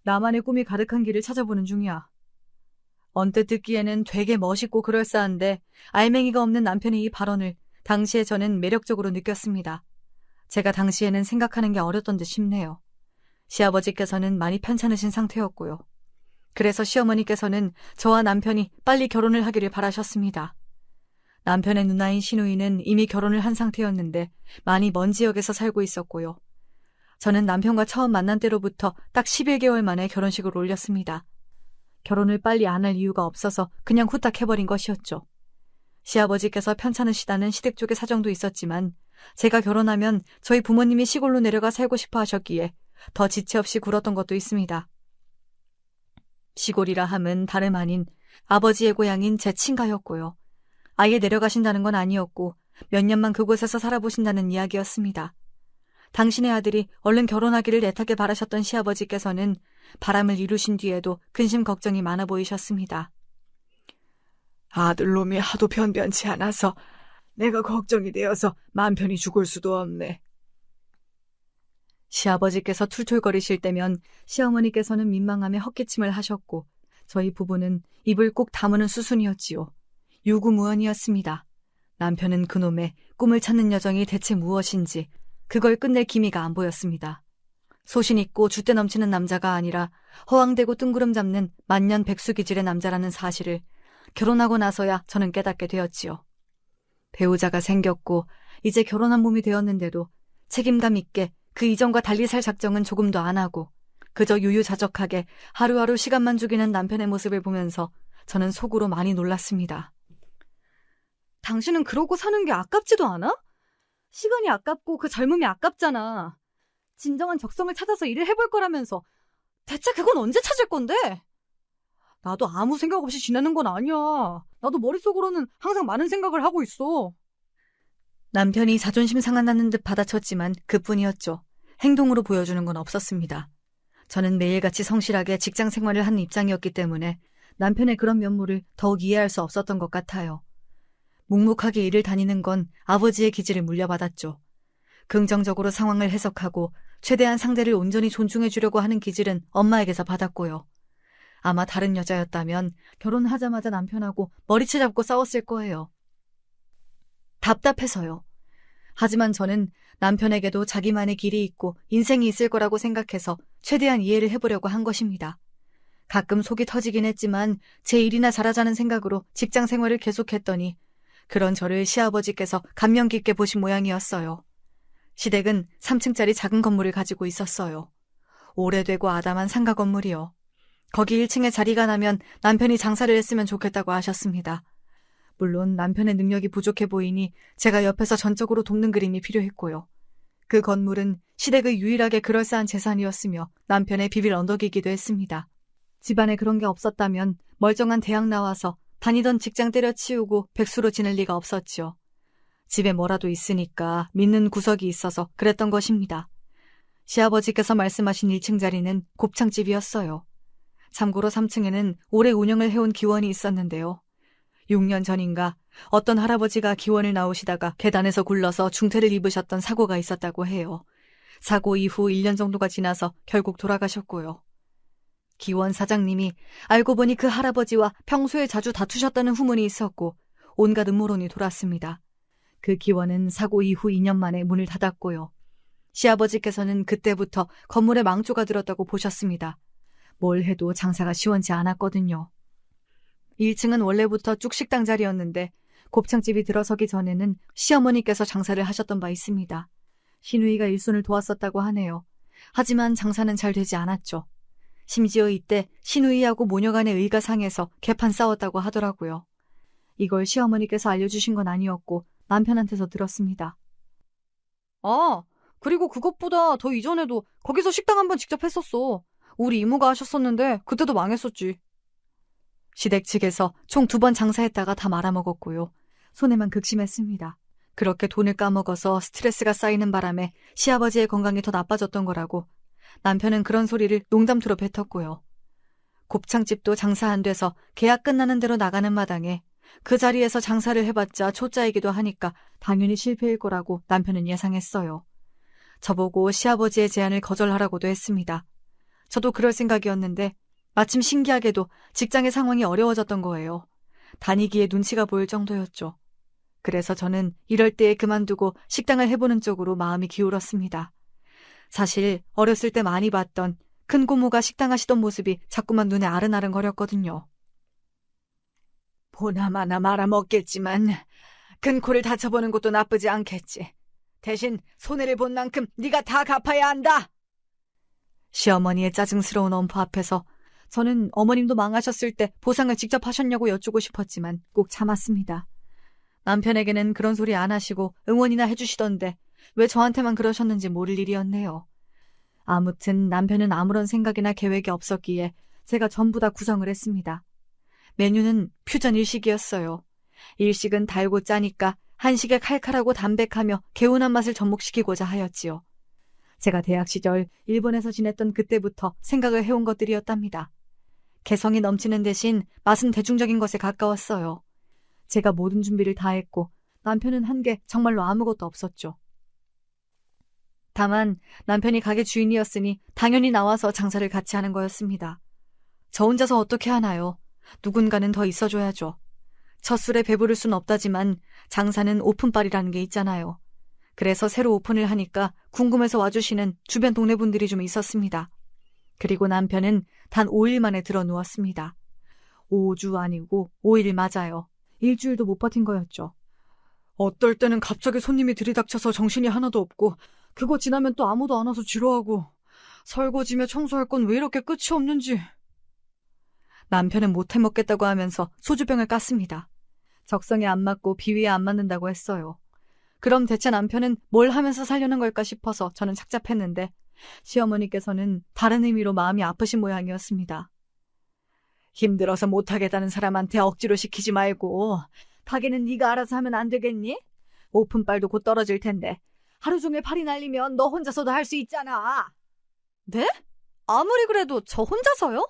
나만의 꿈이 가득한 길을 찾아보는 중이야. 언뜻 듣기에는 되게 멋있고 그럴싸한데 알맹이가 없는 남편의 이 발언을 당시에 저는 매력적으로 느꼈습니다. 제가 당시에는 생각하는 게 어렸던 듯 싶네요. 시아버지께서는 많이 편찮으신 상태였고요. 그래서 시어머니께서는 저와 남편이 빨리 결혼을 하기를 바라셨습니다. 남편의 누나인 시누이는 이미 결혼을 한 상태였는데 많이 먼 지역에서 살고 있었고요. 저는 남편과 처음 만난 때로부터 딱 11개월 만에 결혼식을 올렸습니다. 결혼을 빨리 안 할 이유가 없어서 그냥 후딱 해버린 것이었죠. 시아버지께서 편찮으시다는 시댁 쪽의 사정도 있었지만 제가 결혼하면 저희 부모님이 시골로 내려가 살고 싶어 하셨기에 더 지체 없이 굴었던 것도 있습니다. 시골이라 함은 다름 아닌 아버지의 고향인 제 친가였고요. 아예 내려가신다는 건 아니었고 몇 년만 그곳에서 살아보신다는 이야기였습니다. 당신의 아들이 얼른 결혼하기를 애타게 바라셨던 시아버지께서는 바람을 이루신 뒤에도 근심 걱정이 많아 보이셨습니다. 아들놈이 하도 변변치 않아서 내가 걱정이 되어서 맘 편히 죽을 수도 없네. 시아버지께서 툴툴거리실 때면 시어머니께서는 민망함에 헛기침을 하셨고 저희 부부는 입을 꼭 다무는 수순이었지요. 유구무원이었습니다. 남편은 그놈의 꿈을 찾는 여정이 대체 무엇인지 그걸 끝낼 기미가 안 보였습니다. 소신 있고 줏대 넘치는 남자가 아니라 허황되고 뜬구름 잡는 만년 백수 기질의 남자라는 사실을 결혼하고 나서야 저는 깨닫게 되었지요. 배우자가 생겼고 이제 결혼한 몸이 되었는데도 책임감 있게 그 이전과 달리 살 작정은 조금도 안 하고 그저 유유자적하게 하루하루 시간만 죽이는 남편의 모습을 보면서 저는 속으로 많이 놀랐습니다. 당신은 그러고 사는 게 아깝지도 않아? 시간이 아깝고 그 젊음이 아깝잖아. 진정한 적성을 찾아서 일을 해볼 거라면서 대체 그건 언제 찾을 건데? 나도 아무 생각 없이 지내는 건 아니야. 나도 머릿속으로는 항상 많은 생각을 하고 있어. 남편이 자존심 상한다는 듯 받아쳤지만 그뿐이었죠. 행동으로 보여주는 건 없었습니다. 저는 매일같이 성실하게 직장 생활을 하는 입장이었기 때문에 남편의 그런 면모를 더욱 이해할 수 없었던 것 같아요. 묵묵하게 일을 다니는 건 아버지의 기질을 물려받았죠. 긍정적으로 상황을 해석하고 최대한 상대를 온전히 존중해 주려고 하는 기질은 엄마에게서 받았고요. 아마 다른 여자였다면 결혼하자마자 남편하고 머리채 잡고 싸웠을 거예요. 답답해서요. 하지만 저는 남편에게도 자기만의 길이 있고 인생이 있을 거라고 생각해서 최대한 이해를 해보려고 한 것입니다. 가끔 속이 터지긴 했지만 제 일이나 잘하자는 생각으로 직장 생활을 계속했더니 그런 저를 시아버지께서 감명 깊게 보신 모양이었어요. 시댁은 3층짜리 작은 건물을 가지고 있었어요. 오래되고 아담한 상가 건물이요. 거기 1층에 자리가 나면 남편이 장사를 했으면 좋겠다고 하셨습니다. 물론 남편의 능력이 부족해 보이니 제가 옆에서 전적으로 돕는 그림이 필요했고요. 그 건물은 시댁의 유일하게 그럴싸한 재산이었으며 남편의 비빌 언덕이기도 했습니다. 집안에 그런 게 없었다면 멀쩡한 대학 나와서 다니던 직장 때려치우고 백수로 지낼 리가 없었지요. 집에 뭐라도 있으니까 믿는 구석이 있어서 그랬던 것입니다. 시아버지께서 말씀하신 1층 자리는 곱창집이었어요. 참고로 3층에는 오래 운영을 해온 기원이 있었는데요. 6년 전인가 어떤 할아버지가 기원을 나오시다가 계단에서 굴러서 중태를 입으셨던 사고가 있었다고 해요. 사고 이후 1년 정도가 지나서 결국 돌아가셨고요. 기원 사장님이 알고 보니 그 할아버지와 평소에 자주 다투셨다는 후문이 있었고 온갖 음모론이 돌았습니다. 그 기원은 사고 이후 2년 만에 문을 닫았고요. 시아버지께서는 그때부터 건물에 망조가 들었다고 보셨습니다. 뭘 해도 장사가 시원치 않았거든요. 1층은 원래부터 쭉 식당 자리였는데 곱창집이 들어서기 전에는 시어머니께서 장사를 하셨던 바 있습니다. 시누이가 일손을 도왔었다고 하네요. 하지만 장사는 잘 되지 않았죠. 심지어 이때 시누이하고 모녀 간의 의가 상해서 개판 싸웠다고 하더라고요. 이걸 시어머니께서 알려주신 건 아니었고 남편한테서 들었습니다. 아, 그리고 그것보다 더 이전에도 거기서 식당 한번 직접 했었어. 우리 이모가 하셨었는데 그때도 망했었지. 시댁 측에서 총 2번 장사했다가 다 말아먹었고요. 손해만 극심했습니다. 그렇게 돈을 까먹어서 스트레스가 쌓이는 바람에 시아버지의 건강이 더 나빠졌던 거라고 남편은 그런 소리를 농담투로 뱉었고요. 곱창집도 장사 안 돼서 계약 끝나는 대로 나가는 마당에 그 자리에서 장사를 해봤자 초짜이기도 하니까 당연히 실패일 거라고 남편은 예상했어요. 저보고 시아버지의 제안을 거절하라고도 했습니다. 저도 그럴 생각이었는데 마침 신기하게도 직장의 상황이 어려워졌던 거예요. 다니기에 눈치가 보일 정도였죠. 그래서 저는 이럴 때에 그만두고 식당을 해보는 쪽으로 마음이 기울었습니다. 사실 어렸을 때 많이 봤던 큰 고모가 식당 하시던 모습이 자꾸만 눈에 아른아른거렸거든요. 보나마나 말아먹겠지만 큰 코를 다쳐보는 것도 나쁘지 않겠지. 대신 손해를 본 만큼 네가 다 갚아야 한다. 시어머니의 짜증스러운 엄포 앞에서 저는 어머님도 망하셨을 때 보상을 직접 하셨냐고 여쭈고 싶었지만 꼭 참았습니다. 남편에게는 그런 소리 안 하시고 응원이나 해주시던데 왜 저한테만 그러셨는지 모를 일이었네요. 아무튼 남편은 아무런 생각이나 계획이 없었기에 제가 전부 다 구성을 했습니다. 메뉴는 퓨전 일식이었어요. 일식은 달고 짜니까 한식에 칼칼하고 담백하며 개운한 맛을 접목시키고자 하였지요. 제가 대학 시절 일본에서 지냈던 그때부터 생각을 해온 것들이었답니다. 개성이 넘치는 대신 맛은 대중적인 것에 가까웠어요. 제가 모든 준비를 다 했고 남편은 한 게 정말로 아무것도 없었죠. 다만 남편이 가게 주인이었으니 당연히 나와서 장사를 같이 하는 거였습니다. 저 혼자서 어떻게 하나요? 누군가는 더 있어줘야죠. 첫 술에 배부를 순 없다지만 장사는 오픈빨이라는 게 있잖아요. 그래서 새로 오픈을 하니까 궁금해서 와주시는 주변 동네 분들이 좀 있었습니다. 그리고 남편은 단 5일 만에 들어 누웠습니다. 5주 아니고 5일 맞아요. 일주일도 못 버틴 거였죠. 어떨 때는 갑자기 손님이 들이닥쳐서 정신이 하나도 없고 그거 지나면 또 아무도 안 와서 지루하고 설거지며 청소할 건 왜 이렇게 끝이 없는지. 남편은 못 해먹겠다고 하면서 소주병을 깠습니다. 적성에 안 맞고 비위에 안 맞는다고 했어요. 그럼 대체 남편은 뭘 하면서 살려는 걸까 싶어서 저는 착잡했는데 시어머니께서는 다른 의미로 마음이 아프신 모양이었습니다. 힘들어서 못하겠다는 사람한테 억지로 시키지 말고 가게는 네가 알아서 하면 안 되겠니? 오픈빨도 곧 떨어질 텐데 하루 종일 팔이 날리면 너 혼자서도 할 수 있잖아. 네? 아무리 그래도 저 혼자서요?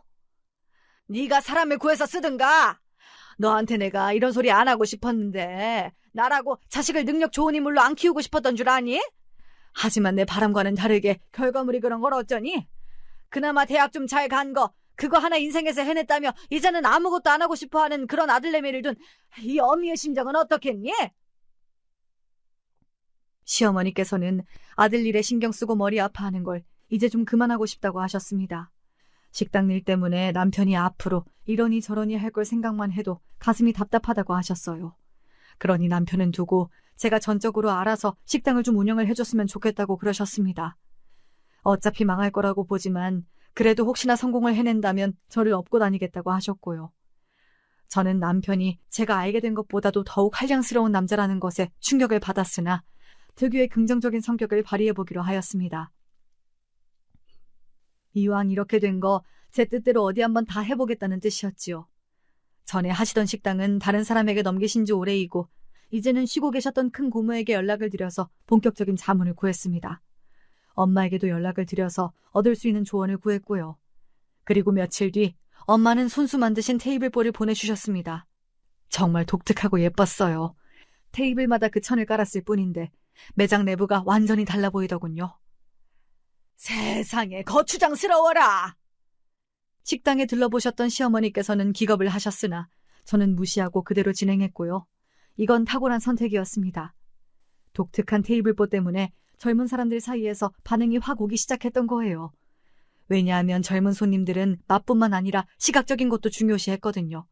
네가 사람을 구해서 쓰든가. 너한테 내가 이런 소리 안 하고 싶었는데 나라고 자식을 능력 좋은 인물로 안 키우고 싶었던 줄 아니? 하지만 내 바람과는 다르게 결과물이 그런 걸 어쩌니? 그나마 대학 좀 잘 간 거 그거 하나 인생에서 해냈다며 이제는 아무것도 안 하고 싶어하는 그런 아들내미를 둔 이 어미의 심정은 어떻겠니? 시어머니께서는 아들 일에 신경 쓰고 머리 아파하는 걸 이제 좀 그만하고 싶다고 하셨습니다. 식당 일 때문에 남편이 앞으로 이러니 저러니 할 걸 생각만 해도 가슴이 답답하다고 하셨어요. 그러니 남편은 두고 제가 전적으로 알아서 식당을 좀 운영을 해줬으면 좋겠다고 그러셨습니다. 어차피 망할 거라고 보지만 그래도 혹시나 성공을 해낸다면 저를 업고 다니겠다고 하셨고요. 저는 남편이 제가 알게 된 것보다도 더욱 한량스러운 남자라는 것에 충격을 받았으나 특유의 긍정적인 성격을 발휘해보기로 하였습니다. 이왕 이렇게 된 거 제 뜻대로 어디 한번 다 해보겠다는 뜻이었지요. 전에 하시던 식당은 다른 사람에게 넘기신 지 오래이고 이제는 쉬고 계셨던 큰 고모에게 연락을 드려서 본격적인 자문을 구했습니다. 엄마에게도 연락을 드려서 얻을 수 있는 조언을 구했고요. 그리고 며칠 뒤 엄마는 손수 만드신 테이블볼을 보내주셨습니다. 정말 독특하고 예뻤어요. 테이블마다 그 천을 깔았을 뿐인데 매장 내부가 완전히 달라 보이더군요. 세상에 거추장스러워라. 식당에 들러보셨던 시어머니께서는 기겁을 하셨으나 저는 무시하고 그대로 진행했고요. 이건 탁월한 선택이었습니다. 독특한 테이블보 때문에 젊은 사람들 사이에서 반응이 확 오기 시작했던 거예요. 왜냐하면 젊은 손님들은 맛뿐만 아니라 시각적인 것도 중요시했거든요.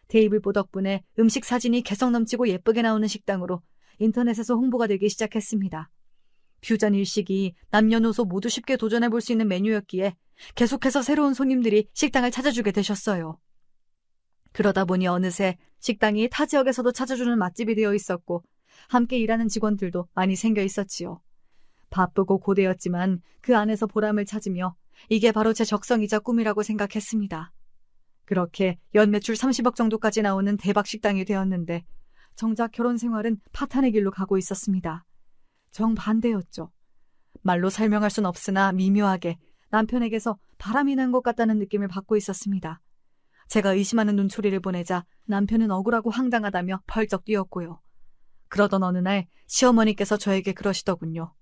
테이블보 덕분에 음식 사진이 개성 넘치고 예쁘게 나오는 식당으로 인터넷에서 홍보가 되기 시작했습니다. 퓨전 일식이 남녀노소 모두 쉽게 도전해볼 수 있는 메뉴였기에 계속해서 새로운 손님들이 식당을 찾아주게 되셨어요. 그러다 보니 어느새 식당이 타 지역에서도 찾아주는 맛집이 되어 있었고 함께 일하는 직원들도 많이 생겨 있었지요. 바쁘고 고되었지만 그 안에서 보람을 찾으며 이게 바로 제 적성이자 꿈이라고 생각했습니다. 그렇게 연 매출 30억 정도까지 나오는 대박 식당이 되었는데 정작 결혼 생활은 파탄의 길로 가고 있었습니다. 정반대였죠. 말로 설명할 순 없으나 미묘하게 남편에게서 바람이 난 것 같다는 느낌을 받고 있었습니다. 제가 의심하는 눈초리를 보내자 남편은 억울하고 황당하다며 펄쩍 뛰었고요. 그러던 어느 날 시어머니께서 저에게 그러시더군요.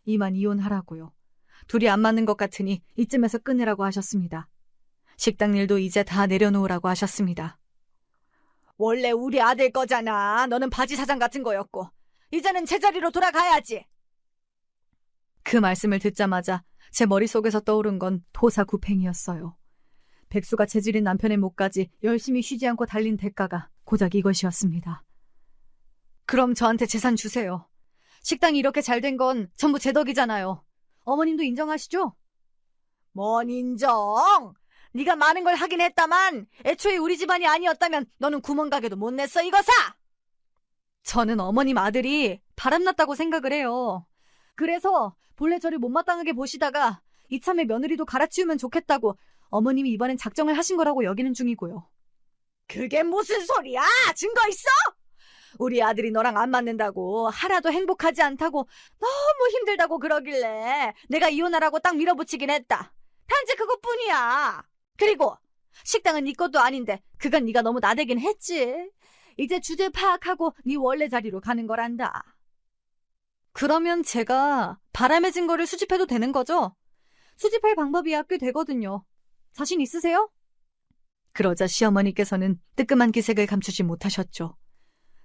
이만 이혼하라고요. 둘이 안 맞는 것 같으니 이쯤에서 끝내라고 하셨습니다. 식당 일도 이제 다 내려놓으라고 하셨습니다. 원래 우리 아들 거잖아. 너는 바지 사장 같은 거였고. 이제는 제자리로 돌아가야지. 그 말씀을 듣자마자 제 머릿속에서 떠오른 건 토사구팽이었어요. 백수가 체질인 남편의 목까지 열심히 쉬지 않고 달린 대가가 고작 이것이었습니다. 그럼 저한테 재산 주세요. 식당이 이렇게 잘 된 건 전부 제 덕이잖아요. 어머님도 인정하시죠? 뭔 인정? 네가 많은 걸 하긴 했다만 애초에 우리 집안이 아니었다면 너는 구멍가게도 못 냈어 이거사! 저는 어머님 아들이 바람났다고 생각을 해요. 그래서 본래 저를 못마땅하게 보시다가 이참에 며느리도 갈아치우면 좋겠다고 어머님이 이번엔 작정을 하신 거라고 여기는 중이고요. 그게 무슨 소리야? 증거 있어? 우리 아들이 너랑 안 맞는다고, 하나도 행복하지 않다고, 너무 힘들다고 그러길래 내가 이혼하라고 딱 밀어붙이긴 했다. 단지 그것뿐이야. 그리고 식당은 네 것도 아닌데 그건 네가 너무 나대긴 했지. 이제 주제 파악하고 네 원래 자리로 가는 거란다. 그러면 제가 바람의 증거를 수집해도 되는 거죠? 수집할 방법이야 꽤 되거든요. 자신 있으세요? 그러자 시어머니께서는 뜨끔한 기색을 감추지 못하셨죠.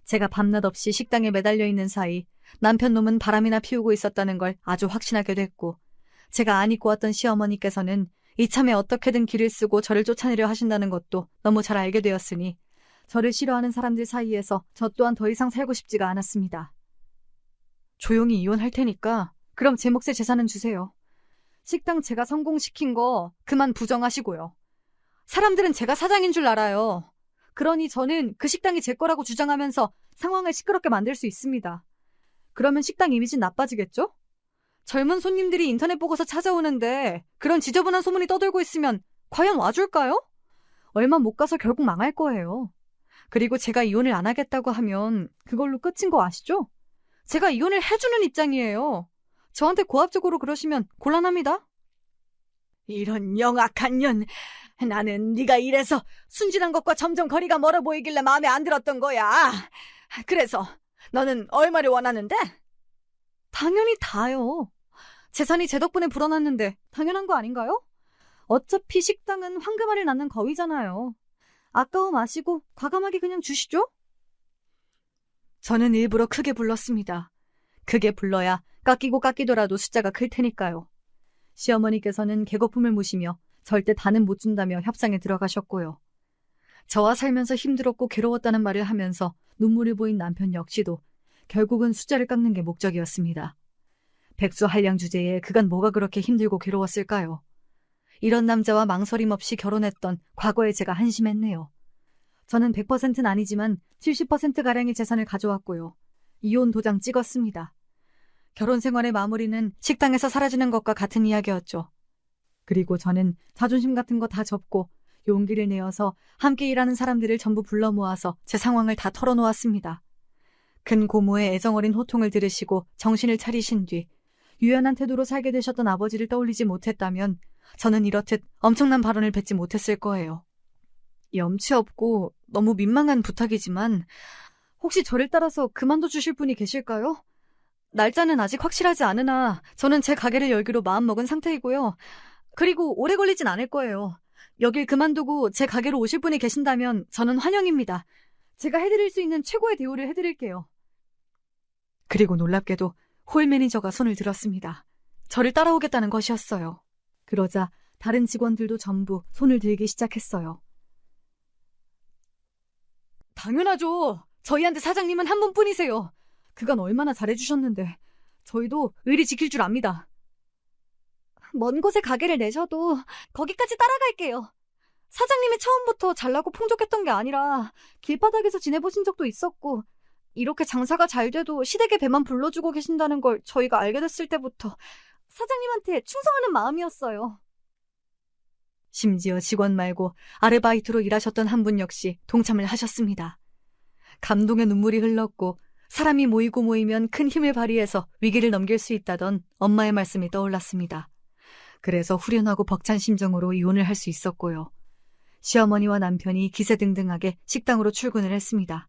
제가 밤낮 없이 식당에 매달려 있는 사이 남편 놈은 바람이나 피우고 있었다는 걸 아주 확신하게 됐고, 제가 안 잊고 왔던 시어머니께서는 이참에 어떻게든 길을 쓰고 저를 쫓아내려 하신다는 것도 너무 잘 알게 되었으니 저를 싫어하는 사람들 사이에서 저 또한 더 이상 살고 싶지가 않았습니다. 조용히 이혼할 테니까 그럼 제 몫의 재산은 주세요. 식당 제가 성공시킨 거 그만 부정하시고요. 사람들은 제가 사장인 줄 알아요. 그러니 저는 그 식당이 제 거라고 주장하면서 상황을 시끄럽게 만들 수 있습니다. 그러면 식당 이미지는 나빠지겠죠? 젊은 손님들이 인터넷 보고서 찾아오는데 그런 지저분한 소문이 떠돌고 있으면 과연 와줄까요? 얼마 못 가서 결국 망할 거예요. 그리고 제가 이혼을 안 하겠다고 하면 그걸로 끝인 거 아시죠? 제가 이혼을 해주는 입장이에요. 저한테 고압적으로 그러시면 곤란합니다. 이런 영악한 년. 나는 네가 이래서 순진한 것과 점점 거리가 멀어 보이길래 마음에 안 들었던 거야. 그래서 너는 얼마를 원하는데? 당연히 다요. 재산이 제 덕분에 불어났는데 당연한 거 아닌가요? 어차피 식당은 황금알을 낳는 거위잖아요. 아까워 마시고 과감하게 그냥 주시죠? 저는 일부러 크게 불렀습니다. 크게 불러야 깎이고 깎이더라도 숫자가 클 테니까요. 시어머니께서는 개거품을 무시며 절대 다는 못 준다며 협상에 들어가셨고요. 저와 살면서 힘들었고 괴로웠다는 말을 하면서 눈물을 보인 남편 역시도 결국은 숫자를 깎는 게 목적이었습니다. 백수 한량 주제에 그간 뭐가 그렇게 힘들고 괴로웠을까요? 이런 남자와 망설임 없이 결혼했던 과거에 제가 한심했네요. 저는 100%는 아니지만 70%가량의 재산을 가져왔고요. 이혼 도장 찍었습니다. 결혼 생활의 마무리는 식당에서 사라지는 것과 같은 이야기였죠. 그리고 저는 자존심 같은 거 다 접고 용기를 내어서 함께 일하는 사람들을 전부 불러 모아서 제 상황을 다 털어놓았습니다. 근 고모의 애정어린 호통을 들으시고 정신을 차리신 뒤 유연한 태도로 살게 되셨던 아버지를 떠올리지 못했다면 저는 이렇듯 엄청난 발언을 뱉지 못했을 거예요. 염치 없고 너무 민망한 부탁이지만 혹시 저를 따라서 그만둬 주실 분이 계실까요? 날짜는 아직 확실하지 않으나 저는 제 가게를 열기로 마음먹은 상태이고요. 그리고 오래 걸리진 않을 거예요. 여길 그만두고 제 가게로 오실 분이 계신다면 저는 환영입니다. 제가 해드릴 수 있는 최고의 대우를 해드릴게요. 그리고 놀랍게도 홀 매니저가 손을 들었습니다. 저를 따라오겠다는 것이었어요. 그러자 다른 직원들도 전부 손을 들기 시작했어요. 당연하죠. 저희한테 사장님은 한 분뿐이세요. 그간 얼마나 잘해주셨는데 저희도 의리 지킬 줄 압니다. 먼 곳에 가게를 내셔도 거기까지 따라갈게요. 사장님이 처음부터 잘나고 풍족했던 게 아니라 길바닥에서 지내보신 적도 있었고 이렇게 장사가 잘 돼도 시댁의 배만 불러주고 계신다는 걸 저희가 알게 됐을 때부터 사장님한테 충성하는 마음이었어요. 심지어 직원 말고 아르바이트로 일하셨던 한 분 역시 동참을 하셨습니다. 감동의 눈물이 흘렀고 사람이 모이고 모이면 큰 힘을 발휘해서 위기를 넘길 수 있다던 엄마의 말씀이 떠올랐습니다. 그래서 후련하고 벅찬 심정으로 이혼을 할 수 있었고요. 시어머니와 남편이 기세등등하게 식당으로 출근을 했습니다.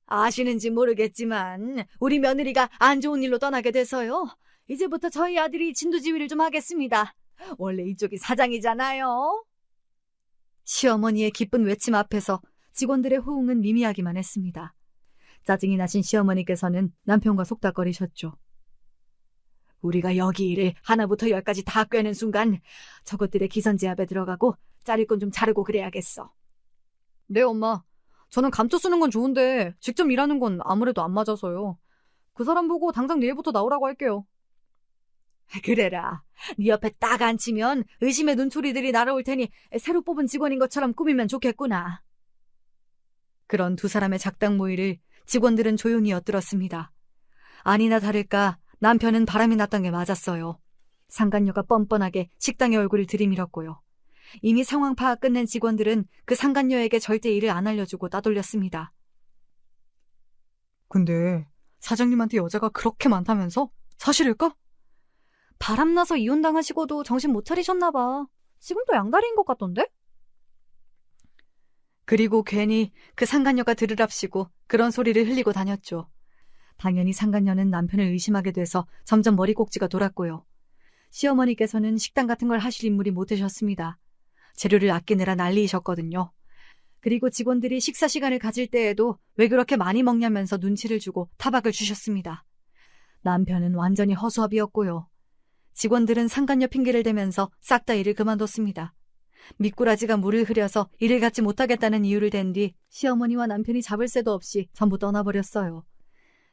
아시는지 모르겠지만 우리 며느리가 안 좋은 일로 떠나게 돼서요. 이제부터 저희 아들이 진두지휘를 좀 하겠습니다. 원래 이쪽이 사장이잖아요. 시어머니의 기쁜 외침 앞에서 직원들의 호응은 미미하기만 했습니다. 짜증이 나신 시어머니께서는 남편과 속닥거리셨죠. 우리가 여기 일을 하나부터 열까지 다 꿰는 순간 저것들의 기선제압에 들어가고 자를 건 좀 자르고 그래야겠어. 네, 엄마. 저는 감투 쓰는 건 좋은데 직접 일하는 건 아무래도 안 맞아서요. 그 사람 보고 당장 내일부터 나오라고 할게요. 그래라. 네 옆에 딱 앉히면 의심의 눈초리들이 날아올 테니 새로 뽑은 직원인 것처럼 꾸미면 좋겠구나. 그런 두 사람의 작당 모의를 직원들은 조용히 엿들었습니다. 아니나 다를까 남편은 바람이 났던 게 맞았어요. 상간녀가 뻔뻔하게 식당의 얼굴을 들이밀었고요. 이미 상황 파악 끝낸 직원들은 그 상간녀에게 절대 일을 안 알려주고 따돌렸습니다. 근데 사장님한테 여자가 그렇게 많다면서? 사실일까? 바람나서 이혼당하시고도 정신 못 차리셨나 봐. 지금도 양다리인 것 같던데? 그리고 괜히 그 상간녀가 들으랍시고 그런 소리를 흘리고 다녔죠. 당연히 상간녀는 남편을 의심하게 돼서 점점 머리 꼭지가 돌았고요. 시어머니께서는 식당 같은 걸 하실 인물이 못 되셨습니다. 재료를 아끼느라 난리이셨거든요. 그리고 직원들이 식사 시간을 가질 때에도 왜 그렇게 많이 먹냐면서 눈치를 주고 타박을 주셨습니다. 남편은 완전히 허수아비였고요. 직원들은 상간녀 핑계를 대면서 싹 다 일을 그만뒀습니다. 미꾸라지가 물을 흐려서 일을 갖지 못하겠다는 이유를 댄 뒤 시어머니와 남편이 잡을 새도 없이 전부 떠나버렸어요.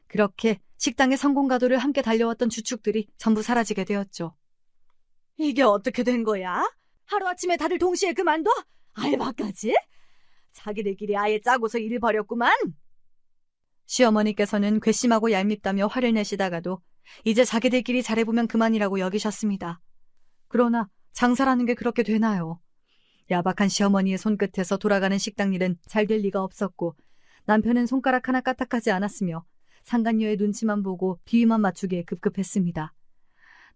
그렇게 식당의 성공 가도를 함께 달려왔던 주축들이 전부 사라지게 되었죠. 이게 어떻게 된 거야? 하루아침에 다들 동시에 그만둬? 알바까지? 자기들끼리 아예 짜고서 일을 벌였구만. 시어머니께서는 괘씸하고 얄밉다며 화를 내시다가도 이제 자기들끼리 잘해보면 그만이라고 여기셨습니다. 그러나 장사라는 게 그렇게 되나요? 야박한 시어머니의 손끝에서 돌아가는 식당 일은 잘 될 리가 없었고 남편은 손가락 하나 까딱하지 않았으며 상간녀의 눈치만 보고 비위만 맞추기에 급급했습니다.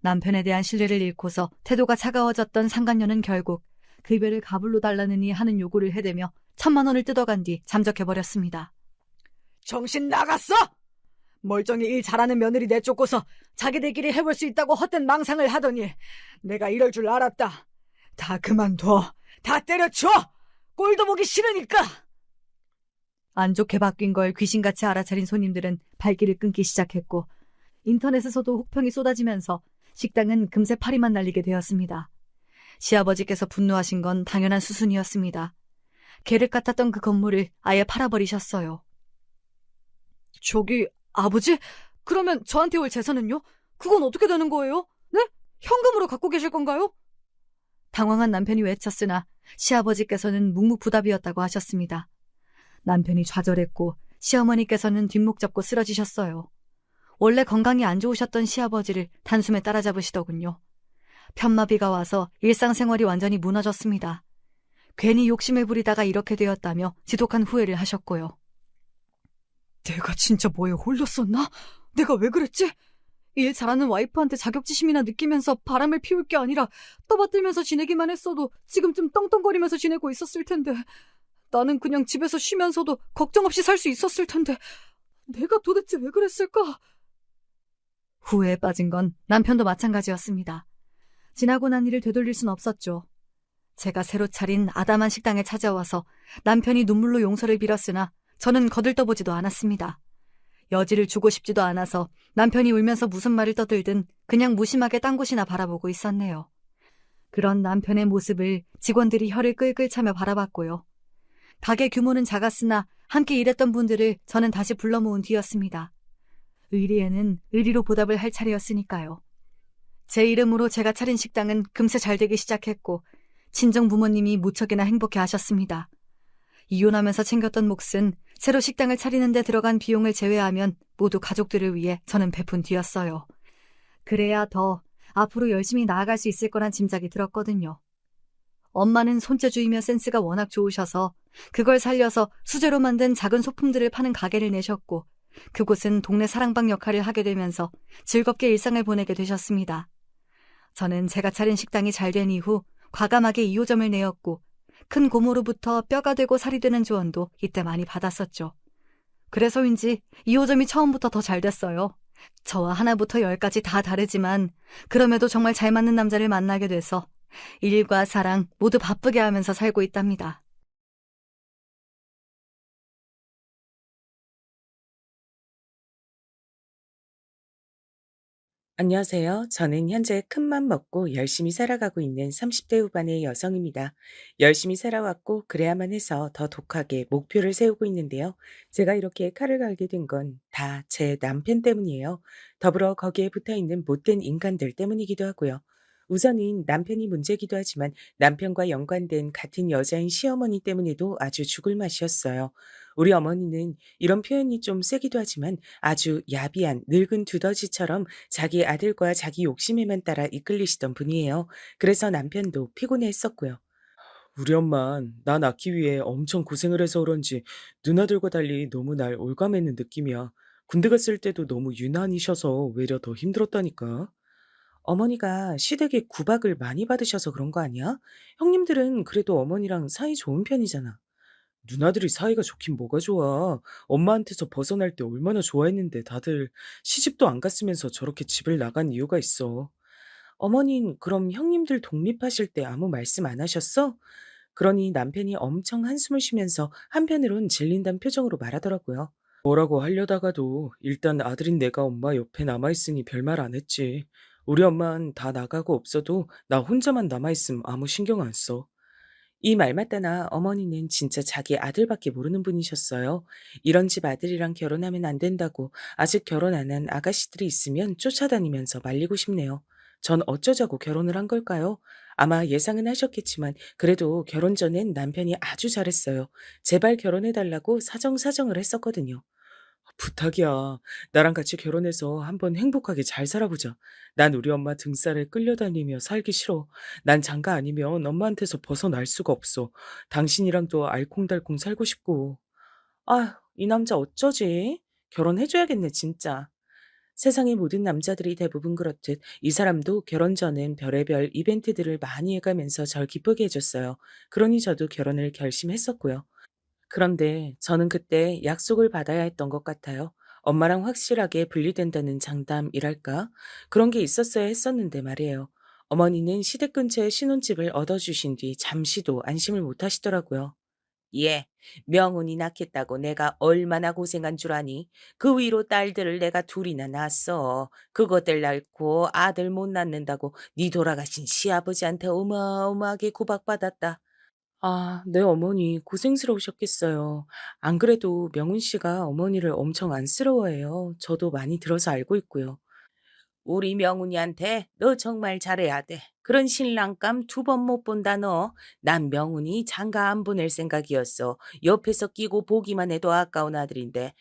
남편에 대한 신뢰를 잃고서 태도가 차가워졌던 상간녀는 결국 급여를 가불로 달라느니 하는 요구를 해대며 1,000만 원을 뜯어간 뒤 잠적해버렸습니다. 정신 나갔어? 멀쩡히 일 잘하는 며느리 내쫓고서 자기들끼리 해볼 수 있다고 헛된 망상을 하더니 내가 이럴 줄 알았다. 다 그만둬. 다 때려쳐. 꼴도 보기 싫으니까. 안 좋게 바뀐 걸 귀신같이 알아차린 손님들은 발길을 끊기 시작했고 인터넷에서도 혹평이 쏟아지면서 식당은 금세 파리만 날리게 되었습니다. 시아버지께서 분노하신 건 당연한 수순이었습니다. 계륵 같았던 그 건물을 아예 팔아버리셨어요. 저기, 아버지? 그러면 저한테 올 재산은요? 그건 어떻게 되는 거예요? 네? 현금으로 갖고 계실 건가요? 당황한 남편이 외쳤으나 시아버지께서는 묵묵부답이었다고 하셨습니다. 남편이 좌절했고 시어머니께서는 뒷목 잡고 쓰러지셨어요. 원래 건강이 안 좋으셨던 시아버지를 단숨에 따라잡으시더군요. 편마비가 와서 일상생활이 완전히 무너졌습니다. 괜히 욕심을 부리다가 이렇게 되었다며 지독한 후회를 하셨고요. 내가 진짜 뭐에 홀렸었나? 내가 왜 그랬지? 일 잘하는 와이프한테 자격지심이나 느끼면서 바람을 피울 게 아니라 떠받들면서 지내기만 했어도 지금쯤 떵떵거리면서 지내고 있었을 텐데 나는 그냥 집에서 쉬면서도 걱정 없이 살 수 있었을 텐데 내가 도대체 왜 그랬을까? 후회에 빠진 건 남편도 마찬가지였습니다. 지나고 난 일을 되돌릴 순 없었죠. 제가 새로 차린 아담한 식당에 찾아와서 남편이 눈물로 용서를 빌었으나 저는 거들떠보지도 않았습니다. 여지를 주고 싶지도 않아서 남편이 울면서 무슨 말을 떠들든 그냥 무심하게 딴 곳이나 바라보고 있었네요. 그런 남편의 모습을 직원들이 혀를 끌끌 차며 바라봤고요. 가게 규모는 작았으나 함께 일했던 분들을 저는 다시 불러 모은 뒤였습니다. 의리에는 의리로 보답을 할 차례였으니까요. 제 이름으로 제가 차린 식당은 금세 잘 되기 시작했고 친정 부모님이 무척이나 행복해 하셨습니다. 이혼하면서 챙겼던 몫은 새로 식당을 차리는 데 들어간 비용을 제외하면 모두 가족들을 위해 저는 베푼 뒤였어요. 그래야 더 앞으로 열심히 나아갈 수 있을 거란 짐작이 들었거든요. 엄마는 손재주이며 센스가 워낙 좋으셔서 그걸 살려서 수제로 만든 작은 소품들을 파는 가게를 내셨고 그곳은 동네 사랑방 역할을 하게 되면서 즐겁게 일상을 보내게 되셨습니다. 저는 제가 차린 식당이 잘 된 이후 과감하게 2호점을 내었고 큰 고모로부터 뼈가 되고 살이 되는 조언도 이때 많이 받았었죠. 그래서인지 2호점이 처음부터 더 잘 됐어요. 저와 하나부터 10까지 다 다르지만 그럼에도 정말 잘 맞는 남자를 만나게 돼서 일과 사랑 모두 바쁘게 하면서 살고 있답니다. 안녕하세요. 저는 현재 큰맘 먹고 열심히 살아가고 있는 30대 후반의 여성입니다. 열심히 살아왔고 그래야만 해서 더 독하게 목표를 세우고 있는데요. 제가 이렇게 칼을 갈게 된 건 다 제 남편 때문이에요. 더불어 거기에 붙어 있는 못된 인간들 때문이기도 하고요. 우선은 남편이 문제기도 하지만 남편과 연관된 같은 여자인 시어머니 때문에도 아주 죽을 맛이었어요. 우리 어머니는 이런 표현이 좀 세기도 하지만 아주 야비한 늙은 두더지처럼 자기 아들과 자기 욕심에만 따라 이끌리시던 분이에요. 그래서 남편도 피곤해했었고요. 우리 엄만 나 낳기 위해 엄청 고생을 해서 그런지 누나들과 달리 너무 날 올감했는 느낌이야. 군대 갔을 때도 너무 유난이셔서 외려 더 힘들었다니까. 어머니가 시댁에 구박을 많이 받으셔서 그런 거 아니야? 형님들은 그래도 어머니랑 사이 좋은 편이잖아. 누나들이 사이가 좋긴 뭐가 좋아. 엄마한테서 벗어날 때 얼마나 좋아했는데 다들 시집도 안 갔으면서 저렇게 집을 나간 이유가 있어. 어머닌 그럼 형님들 독립하실 때 아무 말씀 안 하셨어? 그러니 남편이 엄청 한숨을 쉬면서 한편으론 질린다는 표정으로 말하더라고요. 뭐라고 하려다가도 일단 아들인 내가 엄마 옆에 남아있으니 별말 안 했지. 우리 엄마는 다 나가고 없어도 나 혼자만 남아있음 아무 신경 안 써. 이 말마따나 어머니는 진짜 자기 아들밖에 모르는 분이셨어요. 이런 집 아들이랑 결혼하면 안 된다고 아직 결혼 안 한 아가씨들이 있으면 쫓아다니면서 말리고 싶네요. 전 어쩌자고 결혼을 한 걸까요? 아마 예상은 하셨겠지만 그래도 결혼 전엔 남편이 아주 잘했어요. 제발 결혼해달라고 사정사정을 했었거든요. 부탁이야. 나랑 같이 결혼해서 한번 행복하게 잘 살아보자. 난 우리 엄마 등살에 끌려다니며 살기 싫어. 난 장가 아니면 엄마한테서 벗어날 수가 없어. 당신이랑도 알콩달콩 살고 싶고. 아, 이 남자 어쩌지? 결혼해줘야겠네, 진짜. 세상의 모든 남자들이 대부분 그렇듯 이 사람도 결혼 전엔 별의별 이벤트들을 많이 해가면서 절 기쁘게 해줬어요. 그러니 저도 결혼을 결심했었고요. 그런데 저는 그때 약속을 받아야 했던 것 같아요. 엄마랑 확실하게 분리된다는 장담이랄까? 그런 게 있었어야 했었는데 말이에요. 어머니는 시댁 근처에 신혼집을 얻어주신 뒤 잠시도 안심을 못 하시더라고요. 예, 명운이 낳겠다고 내가 얼마나 고생한 줄 아니? 그 위로 딸들을 내가 둘이나 낳았어. 그것들 낳고 아들 못 낳는다고 네 돌아가신 시아버지한테 어마어마하게 구박받았다. 아, 네 어머니 고생스러우셨겠어요. 안 그래도 명훈 씨가 어머니를 엄청 안쓰러워해요. 저도 많이 들어서 알고 있고요. 우리 명훈이한테 너 정말 잘해야 돼. 그런 신랑감 두 번 못 본다 너. 난 명훈이 장가 안 보낼 생각이었어. 옆에서 끼고 보기만 해도 아까운 아들인데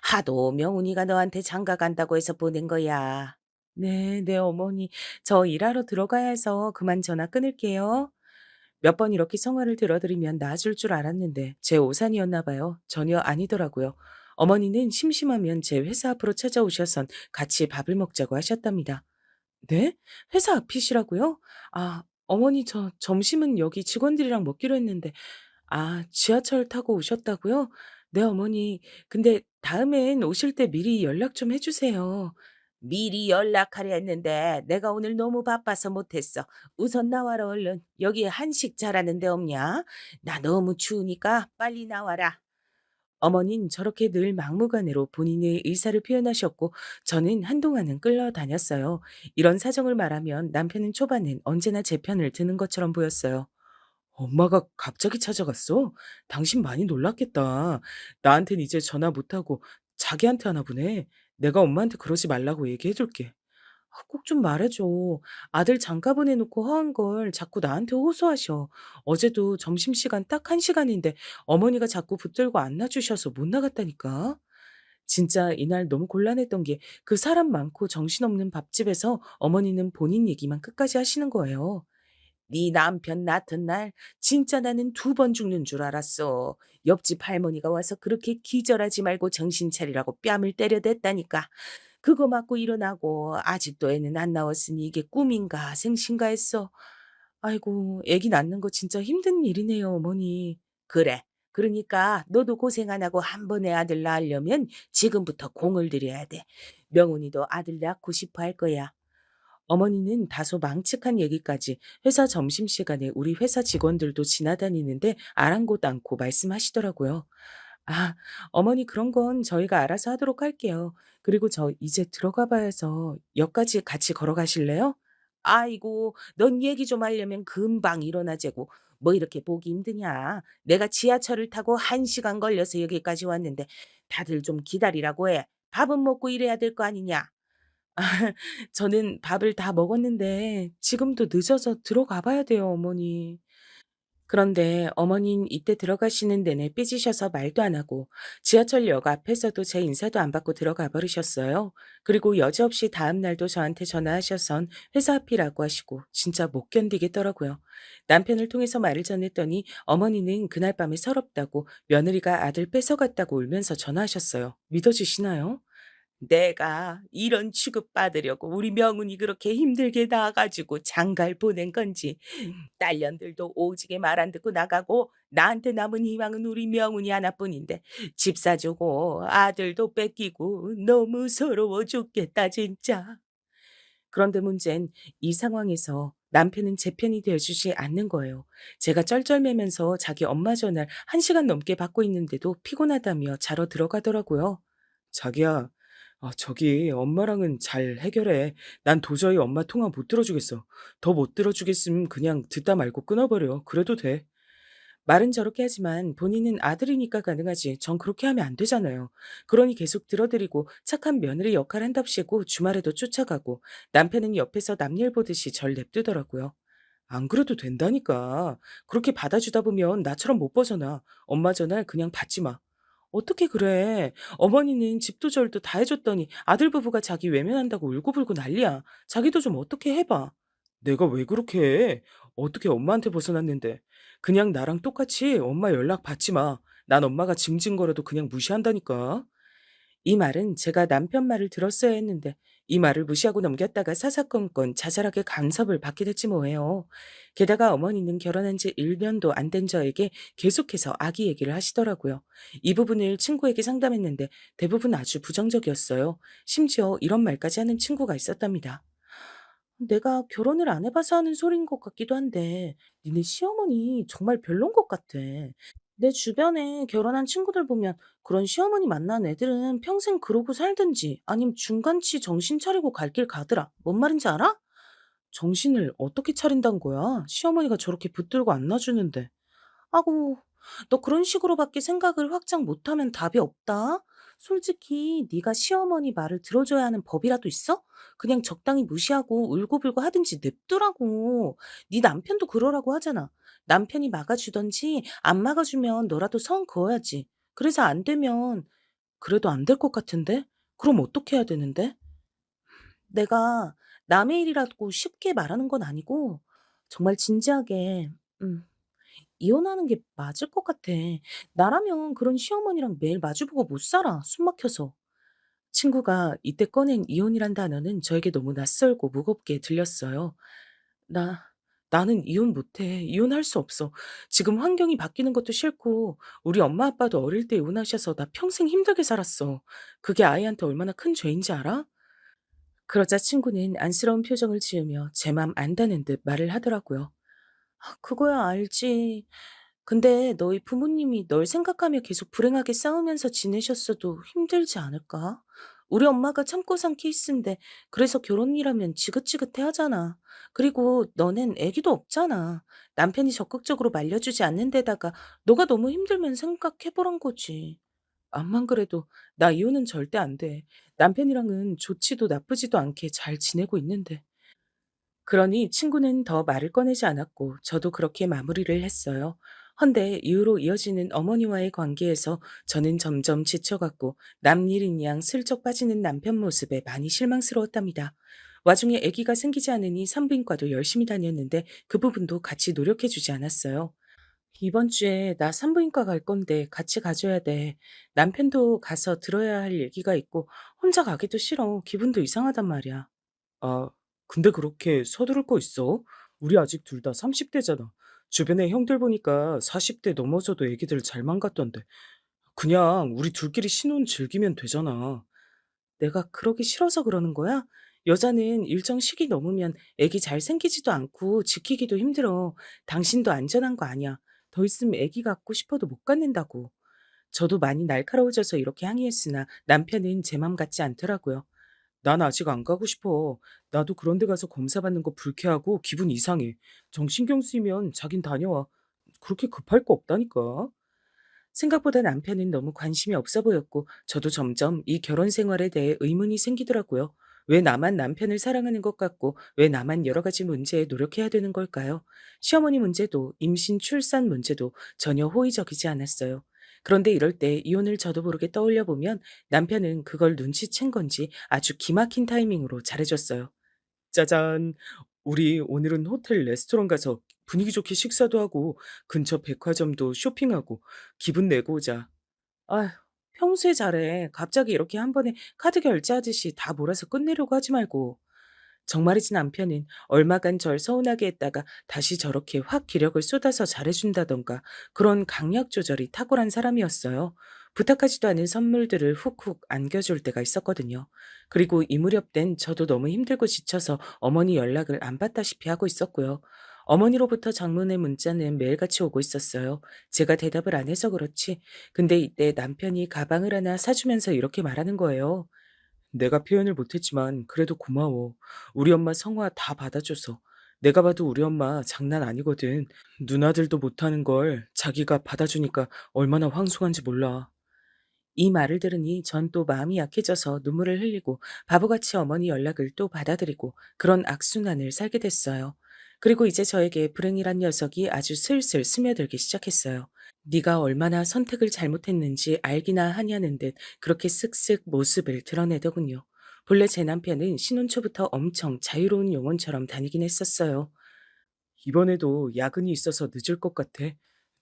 하도 명훈이가 너한테 장가 간다고 해서 보낸 거야. 네, 네 어머니. 저 일하러 들어가야 해서 그만 전화 끊을게요. 몇 번 이렇게 성화를 들어드리면 나아질 줄 알았는데 제 오산이었나 봐요. 전혀 아니더라고요. 어머니는 심심하면 제 회사 앞으로 찾아오셔선 같이 밥을 먹자고 하셨답니다. 네? 회사 앞이시라고요? 아, 어머니 저 점심은 여기 직원들이랑 먹기로 했는데 아, 지하철 타고 오셨다고요? 네, 어머니. 근데 다음엔 오실 때 미리 연락 좀 해주세요. 미리 연락하려 했는데 내가 오늘 너무 바빠서 못했어. 우선 나와라 얼른. 여기 한식 잘하는 데 없냐? 나 너무 추우니까 빨리 나와라. 어머닌 저렇게 늘 막무가내로 본인의 의사를 표현하셨고 저는 한동안은 끌려다녔어요. 이런 사정을 말하면 남편은 초반엔 언제나 제 편을 드는 것처럼 보였어요. 엄마가 갑자기 찾아갔어? 당신 많이 놀랐겠다. 나한텐 이제 전화 못하고 자기한테 하나 보네. 내가 엄마한테 그러지 말라고 얘기해둘게. 아, 꼭 좀 말해줘. 아들 장가 보내놓고 허한 걸 자꾸 나한테 호소하셔. 어제도 점심시간 딱 1시간인데 어머니가 자꾸 붙들고 안 놔주셔서 못 나갔다니까. 진짜 이날 너무 곤란했던 게 그 사람 많고 정신없는 밥집에서 어머니는 본인 얘기만 끝까지 하시는 거예요. 네 남편 낳던 날 진짜 나는 2번 죽는 줄 알았어. 옆집 할머니가 와서 그렇게 기절하지 말고 정신 차리라고 뺨을 때려댔다니까. 그거 맞고 일어나고 아직도 애는 안 나왔으니 이게 꿈인가 생신가 했어. 아이고 애기 낳는 거 진짜 힘든 일이네요 어머니. 그래. 그러니까 너도 고생 안 하고 한 번에 아들 낳으려면 지금부터 공을 들여야 돼. 명훈이도 아들 낳고 싶어 할 거야. 어머니는 다소 망측한 얘기까지 회사 점심시간에 우리 회사 직원들도 지나다니는데 아랑곳 않고 말씀하시더라고요. 아, 어머니 그런 건 저희가 알아서 하도록 할게요. 그리고 저 이제 들어가 봐야서 역까지 같이 걸어가실래요? 아이고, 넌 얘기 좀 하려면 금방 일어나재고 뭐 이렇게 보기 힘드냐. 내가 지하철을 타고 1시간 걸려서 여기까지 왔는데 다들 좀 기다리라고 해. 밥은 먹고 일해야 될 거 아니냐. 아, 저는 밥을 다 먹었는데 지금도 늦어서 들어가 봐야 돼요, 어머니. 그런데 어머닌 이때 들어가시는 내내 삐지셔서 말도 안 하고 지하철역 앞에서도 제 인사도 안 받고 들어가 버리셨어요. 그리고 여지없이 다음 날도 저한테 전화하셔선 회사 앞이라고 하시고 진짜 못 견디겠더라고요. 남편을 통해서 말을 전했더니 어머니는 그날 밤에 서럽다고 며느리가 아들 뺏어갔다고 울면서 전화하셨어요. 믿어지시나요? 내가 이런 취급받으려고 우리 명훈이 그렇게 힘들게 나와가지고 장가를 보낸 건지 딸년들도 오지게 말 안 듣고 나가고 나한테 남은 희망은 우리 명훈이 하나뿐인데 집 사주고 아들도 뺏기고 너무 서러워 죽겠다 진짜. 그런데 문제는 이 상황에서 남편은 제 편이 되어주지 않는 거예요. 제가 쩔쩔매면서 자기 엄마 전화를 1시간 넘게 받고 있는데도 피곤하다며 자러 들어가더라고요. 자기야, 저기 엄마랑은 잘 해결해. 난 도저히 엄마 통화 못 들어주겠어. 더 못 들어주겠으면 그냥 듣다 말고 끊어버려. 그래도 돼. 말은 저렇게 하지만 본인은 아들이니까 가능하지. 전 그렇게 하면 안 되잖아요. 그러니 계속 들어드리고 착한 며느리 역할 한답시고 주말에도 쫓아가고 남편은 옆에서 남일 보듯이 절 냅두더라고요. 안 그래도 된다니까. 그렇게 받아주다 보면 나처럼 못 벗어나. 엄마 전화 그냥 받지 마. 어떻게 그래? 어머니는 집도 절도 다 해줬더니 아들 부부가 자기 외면한다고 울고불고 난리야. 자기도 좀 어떻게 해봐. 내가 왜 그렇게 해? 어떻게 엄마한테 벗어났는데. 그냥 나랑 똑같이 엄마 연락 받지 마. 난 엄마가 징징거려도 그냥 무시한다니까. 이 말은 제가 남편 말을 들었어야 했는데 이 말을 무시하고 넘겼다가 사사건건 자잘하게 간섭을 받게 됐지 뭐예요. 게다가 어머니는 결혼한 지 1년도 안 된 저에게 계속해서 아기 얘기를 하시더라고요. 이 부분을 친구에게 상담했는데 대부분 아주 부정적이었어요. 심지어 이런 말까지 하는 친구가 있었답니다. 내가 결혼을 안 해봐서 하는 소리인 것 같기도 한데 니네 시어머니 정말 별론 것 같아. 내 주변에 결혼한 친구들 보면 그런 시어머니 만난 애들은 평생 그러고 살든지 아님 중간치 정신 차리고 갈 길 가더라. 뭔 말인지 알아? 정신을 어떻게 차린다는 거야? 시어머니가 저렇게 붙들고 안 놔주는데. 아고, 너 그런 식으로밖에 생각을 확장 못하면 답이 없다. 솔직히 네가 시어머니 말을 들어줘야 하는 법이라도 있어? 그냥 적당히 무시하고 울고불고 하든지 냅두라고. 네 남편도 그러라고 하잖아. 남편이 막아주던지 안 막아주면 너라도 선 그어야지. 그래서 안 되면 그래도 안 될 것 같은데? 그럼 어떻게 해야 되는데? 내가 남의 일이라고 쉽게 말하는 건 아니고 정말 진지하게 음. 이혼하는 게 맞을 것 같아. 나라면 그런 시어머니랑 매일 마주보고 못 살아. 숨 막혀서. 친구가 이때 꺼낸 이혼이란 단어는 저에게 너무 낯설고 무겁게 들렸어요. 나, 나는 이혼 못해. 이혼할 수 없어. 지금 환경이 바뀌는 것도 싫고, 우리 엄마 아빠도 어릴 때 이혼하셔서 나 평생 힘들게 살았어. 그게 아이한테 얼마나 큰 죄인지 알아? 그러자 친구는 안쓰러운 표정을 지으며 제 맘 안다는 듯 말을 하더라고요. 그거야 알지. 근데 너희 부모님이 널 생각하며 계속 불행하게 싸우면서 지내셨어도 힘들지 않을까? 우리 엄마가 참고 산 케이스인데 그래서 결혼이라면 지긋지긋해 하잖아. 그리고 너넨 애기도 없잖아. 남편이 적극적으로 말려주지 않는 데다가 너가 너무 힘들면 생각해보란 거지. 암만 그래도 나 이혼은 절대 안 돼. 남편이랑은 좋지도 나쁘지도 않게 잘 지내고 있는데. 그러니 친구는 더 말을 꺼내지 않았고 저도 그렇게 마무리를 했어요. 헌데 이후로 이어지는 어머니와의 관계에서 저는 점점 지쳐갔고 남일인 양 슬쩍 빠지는 남편 모습에 많이 실망스러웠답니다. 와중에 아기가 생기지 않으니 산부인과도 열심히 다녔는데 그 부분도 같이 노력해주지 않았어요. 이번 주에 나 산부인과 갈 건데 같이 가줘야 돼. 남편도 가서 들어야 할 얘기가 있고 혼자 가기도 싫어. 기분도 이상하단 말이야. 아, 근데 그렇게 서두를 거 있어? 우리 아직 둘 다 30대잖아. 주변에 형들 보니까 40대 넘어서도 애기들 잘 망갔던데. 그냥 우리 둘끼리 신혼 즐기면 되잖아. 내가 그러기 싫어서 그러는 거야? 여자는 일정 시기 넘으면 애기 잘 생기지도 않고 지키기도 힘들어. 당신도 안전한 거 아니야. 더 있으면 애기 갖고 싶어도 못 갖는다고. 저도 많이 날카로워져서 이렇게 항의했으나 남편은 제 맘 같지 않더라고요. 난 아직 안 가고 싶어. 나도 그런 데 가서 검사 받는 거 불쾌하고 기분 이상해. 정신경 쓰이면 자긴 다녀와. 그렇게 급할 거 없다니까. 생각보다 남편은 너무 관심이 없어 보였고 저도 점점 이 결혼 생활에 대해 의문이 생기더라고요. 왜 나만 남편을 사랑하는 것 같고 왜 나만 여러 가지 문제에 노력해야 되는 걸까요? 시어머니 문제도 임신 출산 문제도 전혀 호의적이지 않았어요. 그런데 이럴 때 이혼을 저도 모르게 떠올려 보면 남편은 그걸 눈치챈 건지 아주 기막힌 타이밍으로 잘해줬어요. 짜잔. 우리 오늘은 호텔 레스토랑 가서 분위기 좋게 식사도 하고 근처 백화점도 쇼핑하고 기분 내고 오자. 아휴, 평소에 잘해. 갑자기 이렇게 한 번에 카드 결제하듯이 다 몰아서 끝내려고 하지 말고. 정말이지 남편은 얼마간 절 서운하게 했다가 다시 저렇게 확 기력을 쏟아서 잘해준다던가 그런 강약 조절이 탁월한 사람이었어요. 부탁하지도 않은 선물들을 훅훅 안겨줄 때가 있었거든요. 그리고 이 무렵 땐 저도 너무 힘들고 지쳐서 어머니 연락을 안 받다시피 하고 있었고요. 어머니로부터 장문의 문자는 매일같이 오고 있었어요. 제가 대답을 안 해서 그렇지. 근데 이때 남편이 가방을 하나 사주면서 이렇게 말하는 거예요. 내가 표현을 못했지만 그래도 고마워. 우리 엄마 성화 다 받아줘서. 내가 봐도 우리 엄마 장난 아니거든. 누나들도 못하는 걸 자기가 받아주니까 얼마나 황송한지 몰라. 이 말을 들으니 전 또 마음이 약해져서 눈물을 흘리고 바보같이 어머니 연락을 또 받아들이고 그런 악순환을 살게 됐어요. 그리고 이제 저에게 불행이란 녀석이 아주 슬슬 스며들기 시작했어요. 네가 얼마나 선택을 잘못했는지 알기나 하냐는 듯 그렇게 쓱쓱 모습을 드러내더군요. 본래 제 남편은 신혼 초부터 엄청 자유로운 영혼처럼 다니긴 했었어요. 이번에도 야근이 있어서 늦을 것 같아.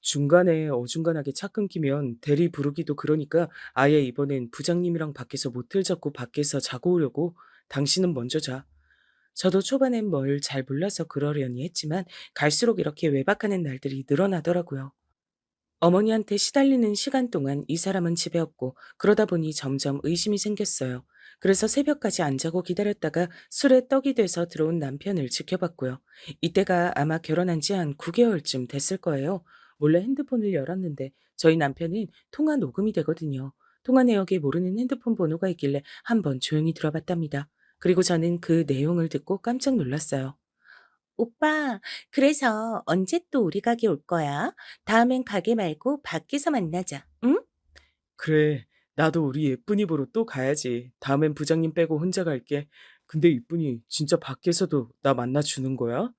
중간에 어중간하게 차 끊기면 대리 부르기도 그러니까 아예 이번엔 부장님이랑 밖에서 모텔 잡고 밖에서 자고 오려고. 당신은 먼저 자. 저도 초반엔 뭘 잘 몰라서 그러려니 했지만 갈수록 이렇게 외박하는 날들이 늘어나더라고요. 어머니한테 시달리는 시간 동안 이 사람은 집에 없고 그러다 보니 점점 의심이 생겼어요. 그래서 새벽까지 안 자고 기다렸다가 술에 떡이 돼서 들어온 남편을 지켜봤고요. 이때가 아마 결혼한 지 한 9개월쯤 됐을 거예요. 몰래 핸드폰을 열었는데 저희 남편은 통화 녹음이 되거든요. 통화 내역에 모르는 핸드폰 번호가 있길래 한번 조용히 들어봤답니다. 그리고 저는 그 내용을 듣고 깜짝 놀랐어요. 오빠, 그래서 언제 또 우리 가게 올 거야? 다음엔 가게 말고 밖에서 만나자, 응? 그래, 나도 우리 예쁜이 보러 또 가야지. 다음엔 부장님 빼고 혼자 갈게. 근데 이쁜이 진짜 밖에서도 나 만나주는 거야?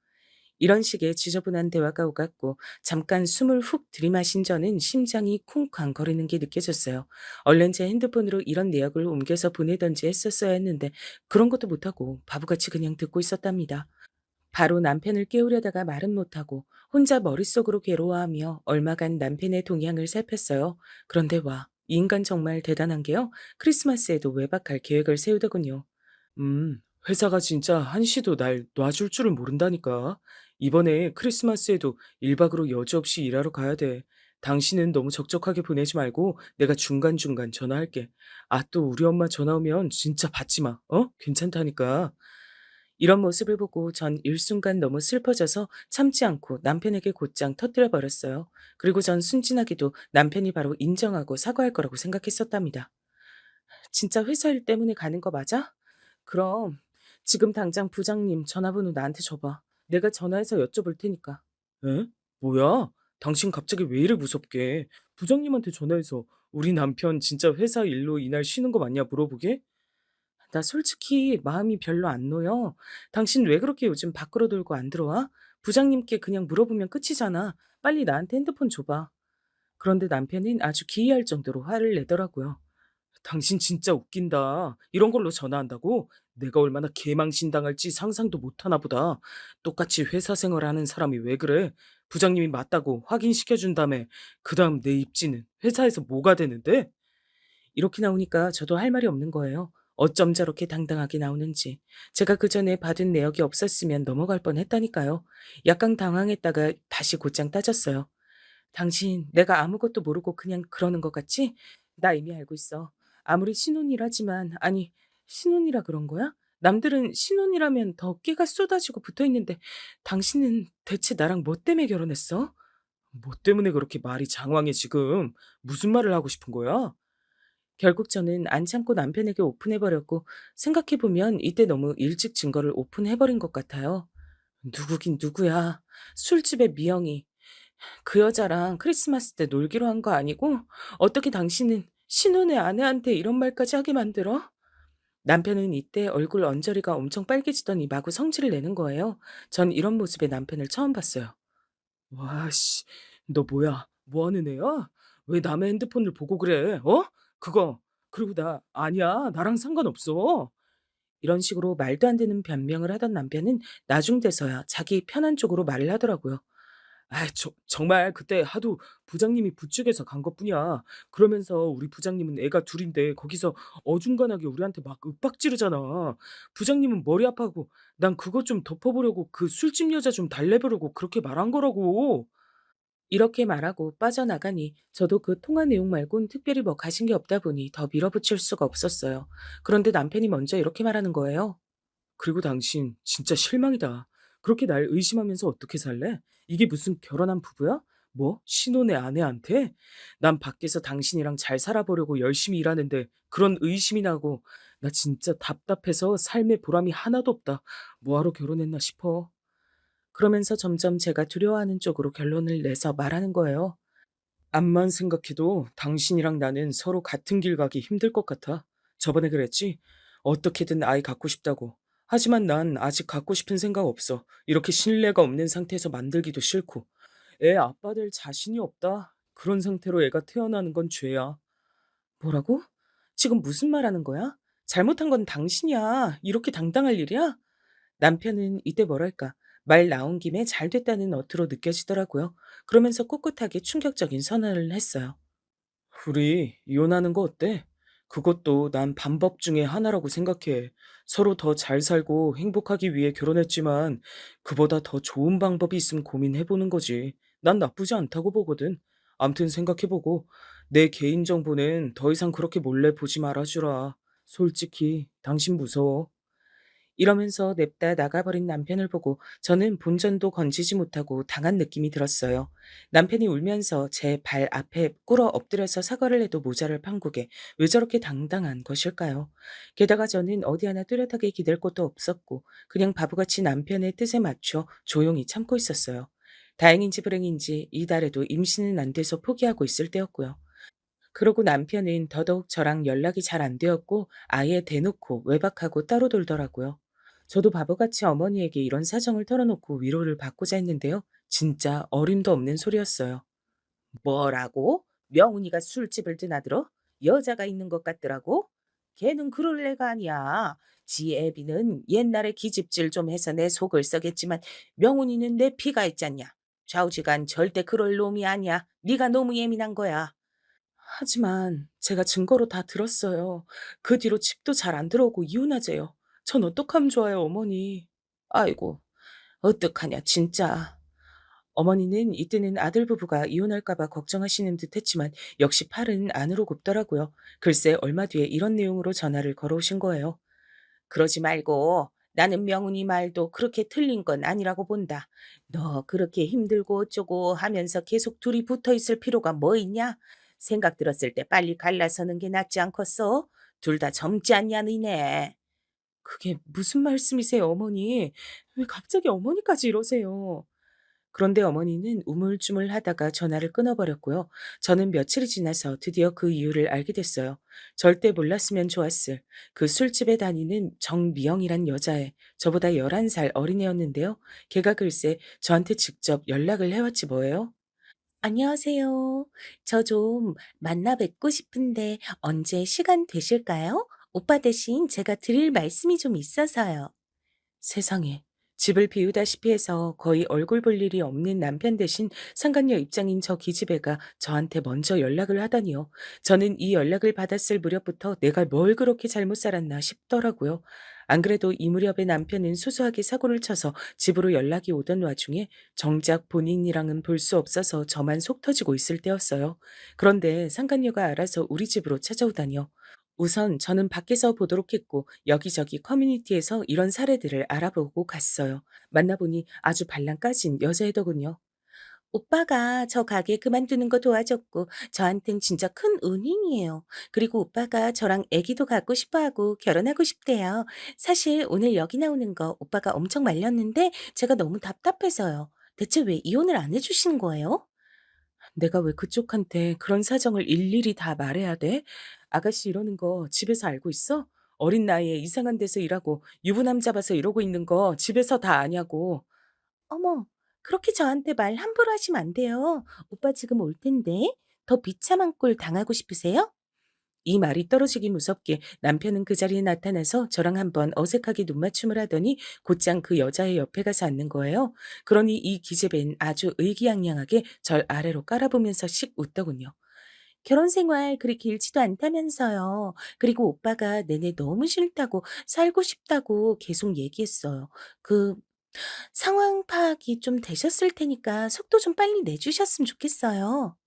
이런 식의 지저분한 대화가 오갔고 잠깐 숨을 훅 들이마신 저는 심장이 쿵쾅거리는 게 느껴졌어요. 얼른 제 핸드폰으로 이런 내역을 옮겨서 보내던지 했었어야 했는데 그런 것도 못하고 바보같이 그냥 듣고 있었답니다. 바로 남편을 깨우려다가 말은 못하고 혼자 머릿속으로 괴로워하며 얼마간 남편의 동향을 살폈어요. 그런데 와, 이 인간 정말 대단한 게요. 크리스마스에도 외박할 계획을 세우더군요. 회사가 진짜 한시도 날 놔줄 줄을 모른다니까. 이번에 크리스마스에도 1박으로 여지없이 일하러 가야 돼. 당신은 너무 적적하게 보내지 말고 내가 중간중간 전화할게. 아, 또 우리 엄마 전화 오면 진짜 받지 마. 어? 괜찮다니까. 이런 모습을 보고 전 일순간 너무 슬퍼져서 참지 않고 남편에게 곧장 터뜨려 버렸어요. 그리고 전 순진하게도 남편이 바로 인정하고 사과할 거라고 생각했었답니다. 진짜 회사 일 때문에 가는 거 맞아? 그럼 지금 당장 부장님 전화번호 나한테 줘봐. 내가 전화해서 여쭤볼 테니까. 에? 뭐야? 당신 갑자기 왜 이래 무섭게? 부장님한테 전화해서 우리 남편 진짜 회사 일로 이날 쉬는 거 맞냐 물어보게? 나 솔직히 마음이 별로 안 놓여. 당신 왜 그렇게 요즘 밖으로 돌고 안 들어와? 부장님께 그냥 물어보면 끝이잖아. 빨리 나한테 핸드폰 줘봐. 그런데 남편은 아주 기이할 정도로 화를 내더라고요. 당신 진짜 웃긴다. 이런 걸로 전화한다고? 내가 얼마나 개망신당할지 상상도 못하나 보다. 똑같이 회사 생활하는 사람이 왜 그래? 부장님이 맞다고 확인시켜준 다음에 그 다음 내 입지는 회사에서 뭐가 되는데? 이렇게 나오니까 저도 할 말이 없는 거예요. 어쩜 저렇게 당당하게 나오는지. 제가 그 전에 받은 내역이 없었으면 넘어갈 뻔했다니까요. 약간 당황했다가 다시 곧장 따졌어요. 당신 내가 아무것도 모르고 그냥 그러는 것 같지? 나 이미 알고 있어. 아무리 신혼이라지만 아니 신혼이라 그런 거야? 남들은 신혼이라면 더 끼가 쏟아지고 붙어 있는데 당신은 대체 나랑 뭐 때문에 결혼했어? 뭐 때문에 그렇게 말이 장황해 지금? 무슨 말을 하고 싶은 거야? 결국 저는 안 참고 남편에게 오픈해버렸고 생각해보면 이때 너무 일찍 증거를 오픈해버린 것 같아요. 누구긴 누구야. 술집의 미영이. 그 여자랑 크리스마스 때 놀기로 한 거 아니고 어떻게 당신은 신혼의 아내한테 이런 말까지 하게 만들어? 남편은 이때 얼굴 언저리가 엄청 빨개지더니 마구 성질을 내는 거예요. 전 이런 모습의 남편을 처음 봤어요. 와, 씨. 너 뭐야? 뭐 하는 애야? 왜 남의 핸드폰을 보고 그래? 어? 그거. 그리고 아니야. 나랑 상관없어. 이런 식으로 말도 안 되는 변명을 하던 남편은 나중 돼서야 자기 편한 쪽으로 말을 하더라고요. 아, 정말 그때 하도 부장님이 부축해서 간 것뿐이야. 그러면서 우리 부장님은 애가 둘인데 거기서 어중간하게 우리한테 막 윽박지르잖아. 부장님은 머리 아파하고 난 그것 좀 덮어보려고 그 술집 여자 좀 달래보려고 그렇게 말한 거라고. 이렇게 말하고 빠져나가니 저도 그 통화 내용 말곤 특별히 뭐 가신 게 없다 보니 더 밀어붙일 수가 없었어요. 그런데 남편이 먼저 이렇게 말하는 거예요. 그리고 당신 진짜 실망이다. 그렇게 날 의심하면서 어떻게 살래? 이게 무슨 결혼한 부부야? 뭐? 신혼의 아내한테? 난 밖에서 당신이랑 잘 살아보려고 열심히 일하는데 그런 의심이 나고 나 진짜 답답해서 삶의 보람이 하나도 없다. 뭐하러 결혼했나 싶어. 그러면서 점점 제가 두려워하는 쪽으로 결론을 내서 말하는 거예요. 암만 생각해도 당신이랑 나는 서로 같은 길 가기 힘들 것 같아. 저번에 그랬지? 어떻게든 아이 갖고 싶다고. 하지만 난 아직 갖고 싶은 생각 없어. 이렇게 신뢰가 없는 상태에서 만들기도 싫고. 애 아빠 될 자신이 없다. 그런 상태로 애가 태어나는 건 죄야. 뭐라고? 지금 무슨 말 하는 거야? 잘못한 건 당신이야. 이렇게 당당할 일이야? 남편은 이때 뭐랄까, 말 나온 김에 잘 됐다는 어투로 느껴지더라고요. 그러면서 꿋꿋하게 충격적인 선언을 했어요. 우리 이혼하는 거 어때? 그것도 난 방법 중에 하나라고 생각해. 서로 더 잘 살고 행복하기 위해 결혼했지만 그보다 더 좋은 방법이 있으면 고민해보는 거지. 난 나쁘지 않다고 보거든. 암튼 생각해보고 내 개인정보는 더 이상 그렇게 몰래 보지 말아주라. 솔직히 당신 무서워. 이러면서 냅다 나가버린 남편을 보고 저는 본전도 건지지 못하고 당한 느낌이 들었어요. 남편이 울면서 제 발 앞에 꿇어 엎드려서 사과를 해도 모자랄 판국에 왜 저렇게 당당한 것일까요? 게다가 저는 어디 하나 뚜렷하게 기댈 곳도 없었고 그냥 바보같이 남편의 뜻에 맞춰 조용히 참고 있었어요. 다행인지 불행인지 이달에도 임신은 안 돼서 포기하고 있을 때였고요. 그러고 남편은 더더욱 저랑 연락이 잘 안 되었고 아예 대놓고 외박하고 따로 돌더라고요. 저도 바보같이 어머니에게 이런 사정을 털어놓고 위로를 받고자 했는데요. 진짜 어림도 없는 소리였어요. 뭐라고? 명훈이가 술집을 드나들어? 여자가 있는 것 같더라고? 걔는 그럴 애가 아니야. 지 애비는 옛날에 기집질 좀 해서 내 속을 썩였지만 명훈이는 내 피가 있잖냐. 좌우지간 절대 그럴 놈이 아니야. 네가 너무 예민한 거야. 하지만 제가 증거로 다 들었어요. 그 뒤로 집도 잘 안 들어오고 이혼하재요. 전 어떡하면 좋아요, 어머니. 아이고, 어떡하냐, 진짜. 어머니는 이때는 아들 부부가 이혼할까 봐 걱정하시는 듯 했지만 역시 팔은 안으로 굽더라고요. 글쎄 얼마 뒤에 이런 내용으로 전화를 걸어오신 거예요. 그러지 말고 나는 명훈이 말도 그렇게 틀린 건 아니라고 본다. 너 그렇게 힘들고 어쩌고 하면서 계속 둘이 붙어 있을 필요가 뭐 있냐? 생각 들었을 때 빨리 갈라서는 게 낫지 않겠어? 둘 다 젊지 않냐 너네. 그게 무슨 말씀이세요, 어머니? 왜 갑자기 어머니까지 이러세요? 그런데 어머니는 우물쭈물하다가 전화를 끊어버렸고요. 저는 며칠이 지나서 드디어 그 이유를 알게 됐어요. 절대 몰랐으면 좋았을 그 술집에 다니는 정미영이란 여자애, 저보다 11살 어린애였는데요. 걔가 글쎄 저한테 직접 연락을 해왔지 뭐예요. 안녕하세요. 저 좀 만나 뵙고 싶은데 언제 시간 되실까요? 오빠 대신 제가 드릴 말씀이 좀 있어서요. 세상에. 집을 비우다시피 해서 거의 얼굴 볼 일이 없는 남편 대신 상간녀 입장인 저 기집애가 저한테 먼저 연락을 하다니요. 저는 이 연락을 받았을 무렵부터 내가 뭘 그렇게 잘못 살았나 싶더라고요. 안 그래도 이 무렵에 남편은 소소하게 사고를 쳐서 집으로 연락이 오던 와중에 정작 본인이랑은 볼 수 없어서 저만 속 터지고 있을 때였어요. 그런데 상간녀가 알아서 우리 집으로 찾아오다니요. 우선 저는 밖에서 보도록 했고 여기저기 커뮤니티에서 이런 사례들을 알아보고 갔어요. 만나보니 아주 발랑 까진 여자애더군요. 오빠가 저 가게 그만두는 거 도와줬고 저한텐 진짜 큰 은인이에요. 그리고 오빠가 저랑 애기도 갖고 싶어하고 결혼하고 싶대요. 사실 오늘 여기 나오는 거 오빠가 엄청 말렸는데 제가 너무 답답해서요. 대체 왜 이혼을 안 해주시는 거예요? 내가 왜 그쪽한테 그런 사정을 일일이 다 말해야 돼? 아가씨 이러는 거 집에서 알고 있어? 어린 나이에 이상한 데서 일하고 유부남 잡아서 이러고 있는 거 집에서 다 아냐고. 어머, 그렇게 저한테 말 함부로 하시면 안 돼요. 오빠 지금 올 텐데. 더 비참한 꼴 당하고 싶으세요? 이 말이 떨어지기 무섭게 남편은 그 자리에 나타나서 저랑 한번 어색하게 눈맞춤을 하더니 곧장 그 여자의 옆에 가서 앉는 거예요. 그러니 이 기집애는 아주 의기양양하게 절 아래로 깔아보면서 씩 웃더군요. 결혼 생활 그리 길지도 않다면서요. 그리고 오빠가 내내 너무 싫다고 살고 싶다고 계속 얘기했어요. 그 상황 파악이 좀 되셨을 테니까 속도 좀 빨리 내주셨으면 좋겠어요.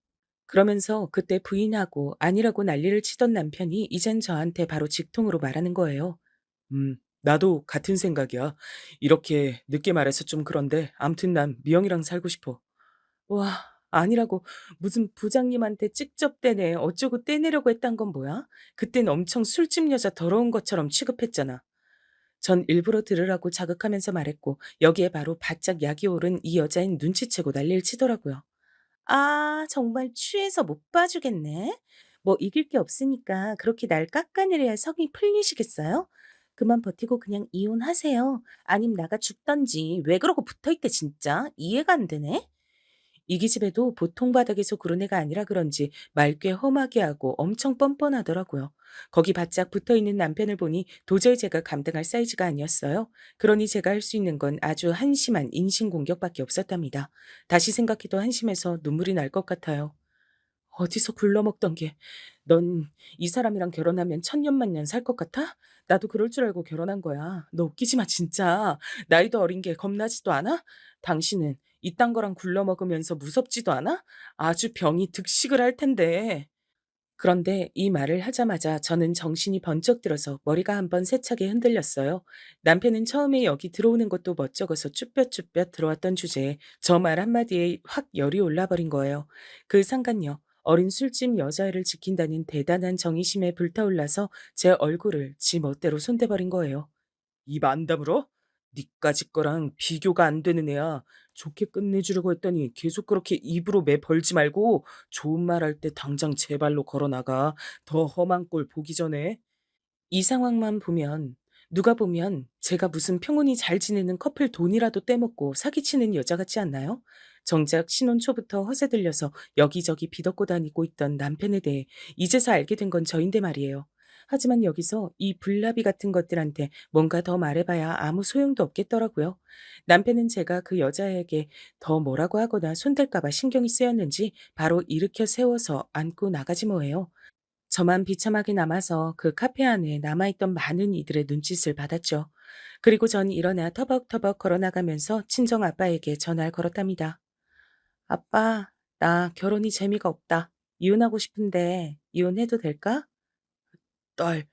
그러면서 그때 부인하고 아니라고 난리를 치던 남편이 이젠 저한테 바로 직통으로 말하는 거예요. 나도 같은 생각이야. 이렇게 늦게 말해서 좀 그런데 암튼 난 미영이랑 살고 싶어. 와, 아니라고 무슨 부장님한테 직접 떼내 어쩌고 떼내려고 했단 건 뭐야? 그땐 엄청 술집 여자 더러운 것처럼 취급했잖아. 전 일부러 들으라고 자극하면서 말했고 여기에 바로 바짝 약이 오른 이 여자인 눈치채고 난리를 치더라고요. 아, 정말 취해서 못 봐주겠네. 뭐 이길 게 없으니까 그렇게 날 깎아내려야 성이 풀리시겠어요? 그만 버티고 그냥 이혼하세요. 아님 나가 죽던지. 왜 그러고 붙어있대 진짜. 이해가 안 되네. 이 기집애도 보통 바닥에서 구른 애가 아니라 그런지 말 꽤 험하게 하고 엄청 뻔뻔하더라고요. 거기 바짝 붙어있는 남편을 보니 도저히 제가 감당할 사이즈가 아니었어요. 그러니 제가 할 수 있는 건 아주 한심한 인신공격밖에 없었답니다. 다시 생각해도 한심해서 눈물이 날 것 같아요. 어디서 굴러먹던 게, 넌 이 사람이랑 결혼하면 천년만년 살 것 같아? 나도 그럴 줄 알고 결혼한 거야. 너 웃기지 마, 진짜. 나이도 어린 게 겁나지도 않아? 당신은 이딴 거랑 굴러먹으면서 무섭지도 않아? 아주 병이 득식을 할 텐데. 그런데 이 말을 하자마자 저는 정신이 번쩍 들어서 머리가 한번 세차게 흔들렸어요. 남편은 처음에 여기 들어오는 것도 멋쩍어서 쭈뼛쭈뼛 들어왔던 주제에 저 말 한마디에 확 열이 올라버린 거예요. 그 상간녀, 어린 술집 여자애를 지킨다는 대단한 정의심에 불타올라서 제 얼굴을 지 멋대로 손대버린 거예요. 입 안 다물어? 니까짓 거랑 비교가 안 되는 애야. 좋게 끝내주려고 했더니 계속 그렇게 입으로 매 벌지 말고 좋은 말 할 때 당장 제 발로 걸어 나가. 더 험한 꼴 보기 전에. 이 상황만 보면 누가 보면 제가 무슨 평온히 잘 지내는 커플 돈이라도 떼먹고 사기치는 여자 같지 않나요? 정작 신혼 초부터 허세 들려서 여기저기 비덮고 다니고 있던 남편에 대해 이제서 알게 된 건 저인데 말이에요. 하지만 여기서 이 불나비 같은 것들한테 뭔가 더 말해봐야 아무 소용도 없겠더라고요. 남편은 제가 그 여자에게 더 뭐라고 하거나 손댈까봐 신경이 쓰였는지 바로 일으켜 세워서 안고 나가지 뭐예요. 저만 비참하게 남아서 그 카페 안에 남아있던 많은 이들의 눈짓을 받았죠. 그리고 전 일어나 터벅터벅 걸어나가면서 친정 아빠에게 전화를 걸었답니다. 아빠, 나 결혼이 재미가 없다. 이혼하고 싶은데 이혼해도 될까? 딸,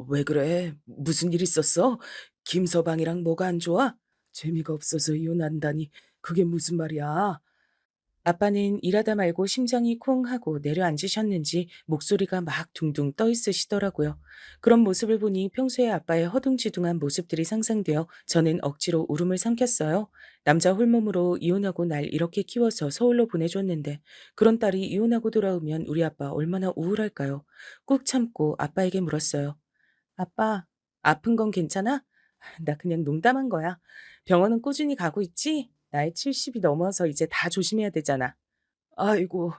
왜 그래? 무슨 일 있었어? 김서방이랑 뭐가 안 좋아? 재미가 없어서 이혼한다니 그게 무슨 말이야? 아빠는 일하다 말고 심장이 콩 하고 내려앉으셨는지 목소리가 막 둥둥 떠 있으시더라고요. 그런 모습을 보니 평소에 아빠의 허둥지둥한 모습들이 상상되어 저는 억지로 울음을 삼켰어요. 남자 홀몸으로 이혼하고 날 이렇게 키워서 서울로 보내줬는데 그런 딸이 이혼하고 돌아오면 우리 아빠 얼마나 우울할까요? 꾹 참고 아빠에게 물었어요. 아빠, 아픈 건 괜찮아? 나 그냥 농담한 거야. 병원은 꾸준히 가고 있지? 나이 70이 넘어서 이제 다 조심해야 되잖아. 아이고,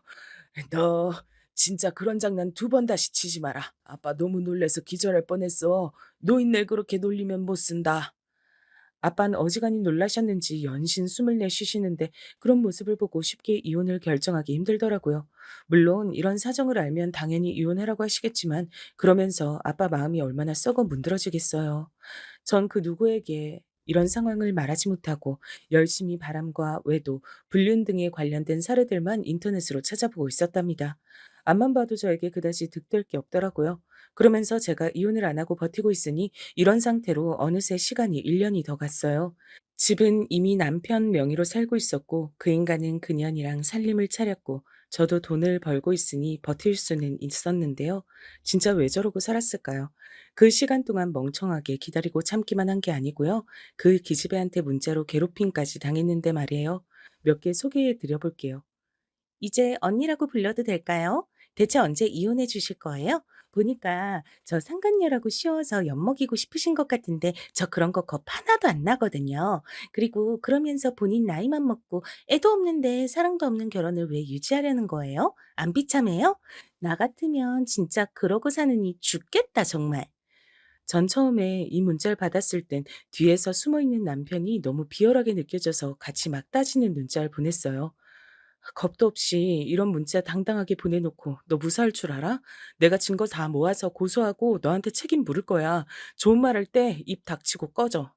너 진짜 그런 장난 두 번 다시 치지 마라. 아빠 너무 놀래서 기절할 뻔했어. 노인네 그렇게 놀리면 못 쓴다. 아빠는 어지간히 놀라셨는지 연신 숨을 내쉬시는데 그런 모습을 보고 쉽게 이혼을 결정하기 힘들더라고요. 물론 이런 사정을 알면 당연히 이혼하라고 하시겠지만 그러면서 아빠 마음이 얼마나 썩어 문드러지겠어요. 전 그 누구에게 이런 상황을 말하지 못하고 열심히 바람과 외도, 불륜 등에 관련된 사례들만 인터넷으로 찾아보고 있었답니다. 앞만 봐도 저에게 그다지 득될 게 없더라고요. 그러면서 제가 이혼을 안 하고 버티고 있으니 이런 상태로 어느새 시간이 1년이 더 갔어요. 집은 이미 남편 명의로 살고 있었고 그 인간은 그년이랑 살림을 차렸고 저도 돈을 벌고 있으니 버틸 수는 있었는데요. 진짜 왜 저러고 살았을까요? 그 시간 동안 멍청하게 기다리고 참기만 한 게 아니고요. 그 기집애한테 문자로 괴롭힘까지 당했는데 말이에요. 몇 개 소개해 드려 볼게요. 이제 언니라고 불러도 될까요? 대체 언제 이혼해 주실 거예요? 보니까 저 상간녀라고 쉬워서 엿먹이고 싶으신 것 같은데 저 그런 거 겁 하나도 안 나거든요. 그리고 그러면서 본인 나이만 먹고 애도 없는데 사랑도 없는 결혼을 왜 유지하려는 거예요? 안 비참해요? 나 같으면 진짜 그러고 사느니 죽겠다 정말. 전 처음에 이 문자를 받았을 땐 뒤에서 숨어 있는 남편이 너무 비열하게 느껴져서 같이 막 따지는 문자를 보냈어요. 겁도 없이 이런 문자 당당하게 보내놓고 너 무사할 줄 알아? 내가 증거 다 모아서 고소하고 너한테 책임 물을 거야. 좋은 말 할 때 입 닥치고 꺼져.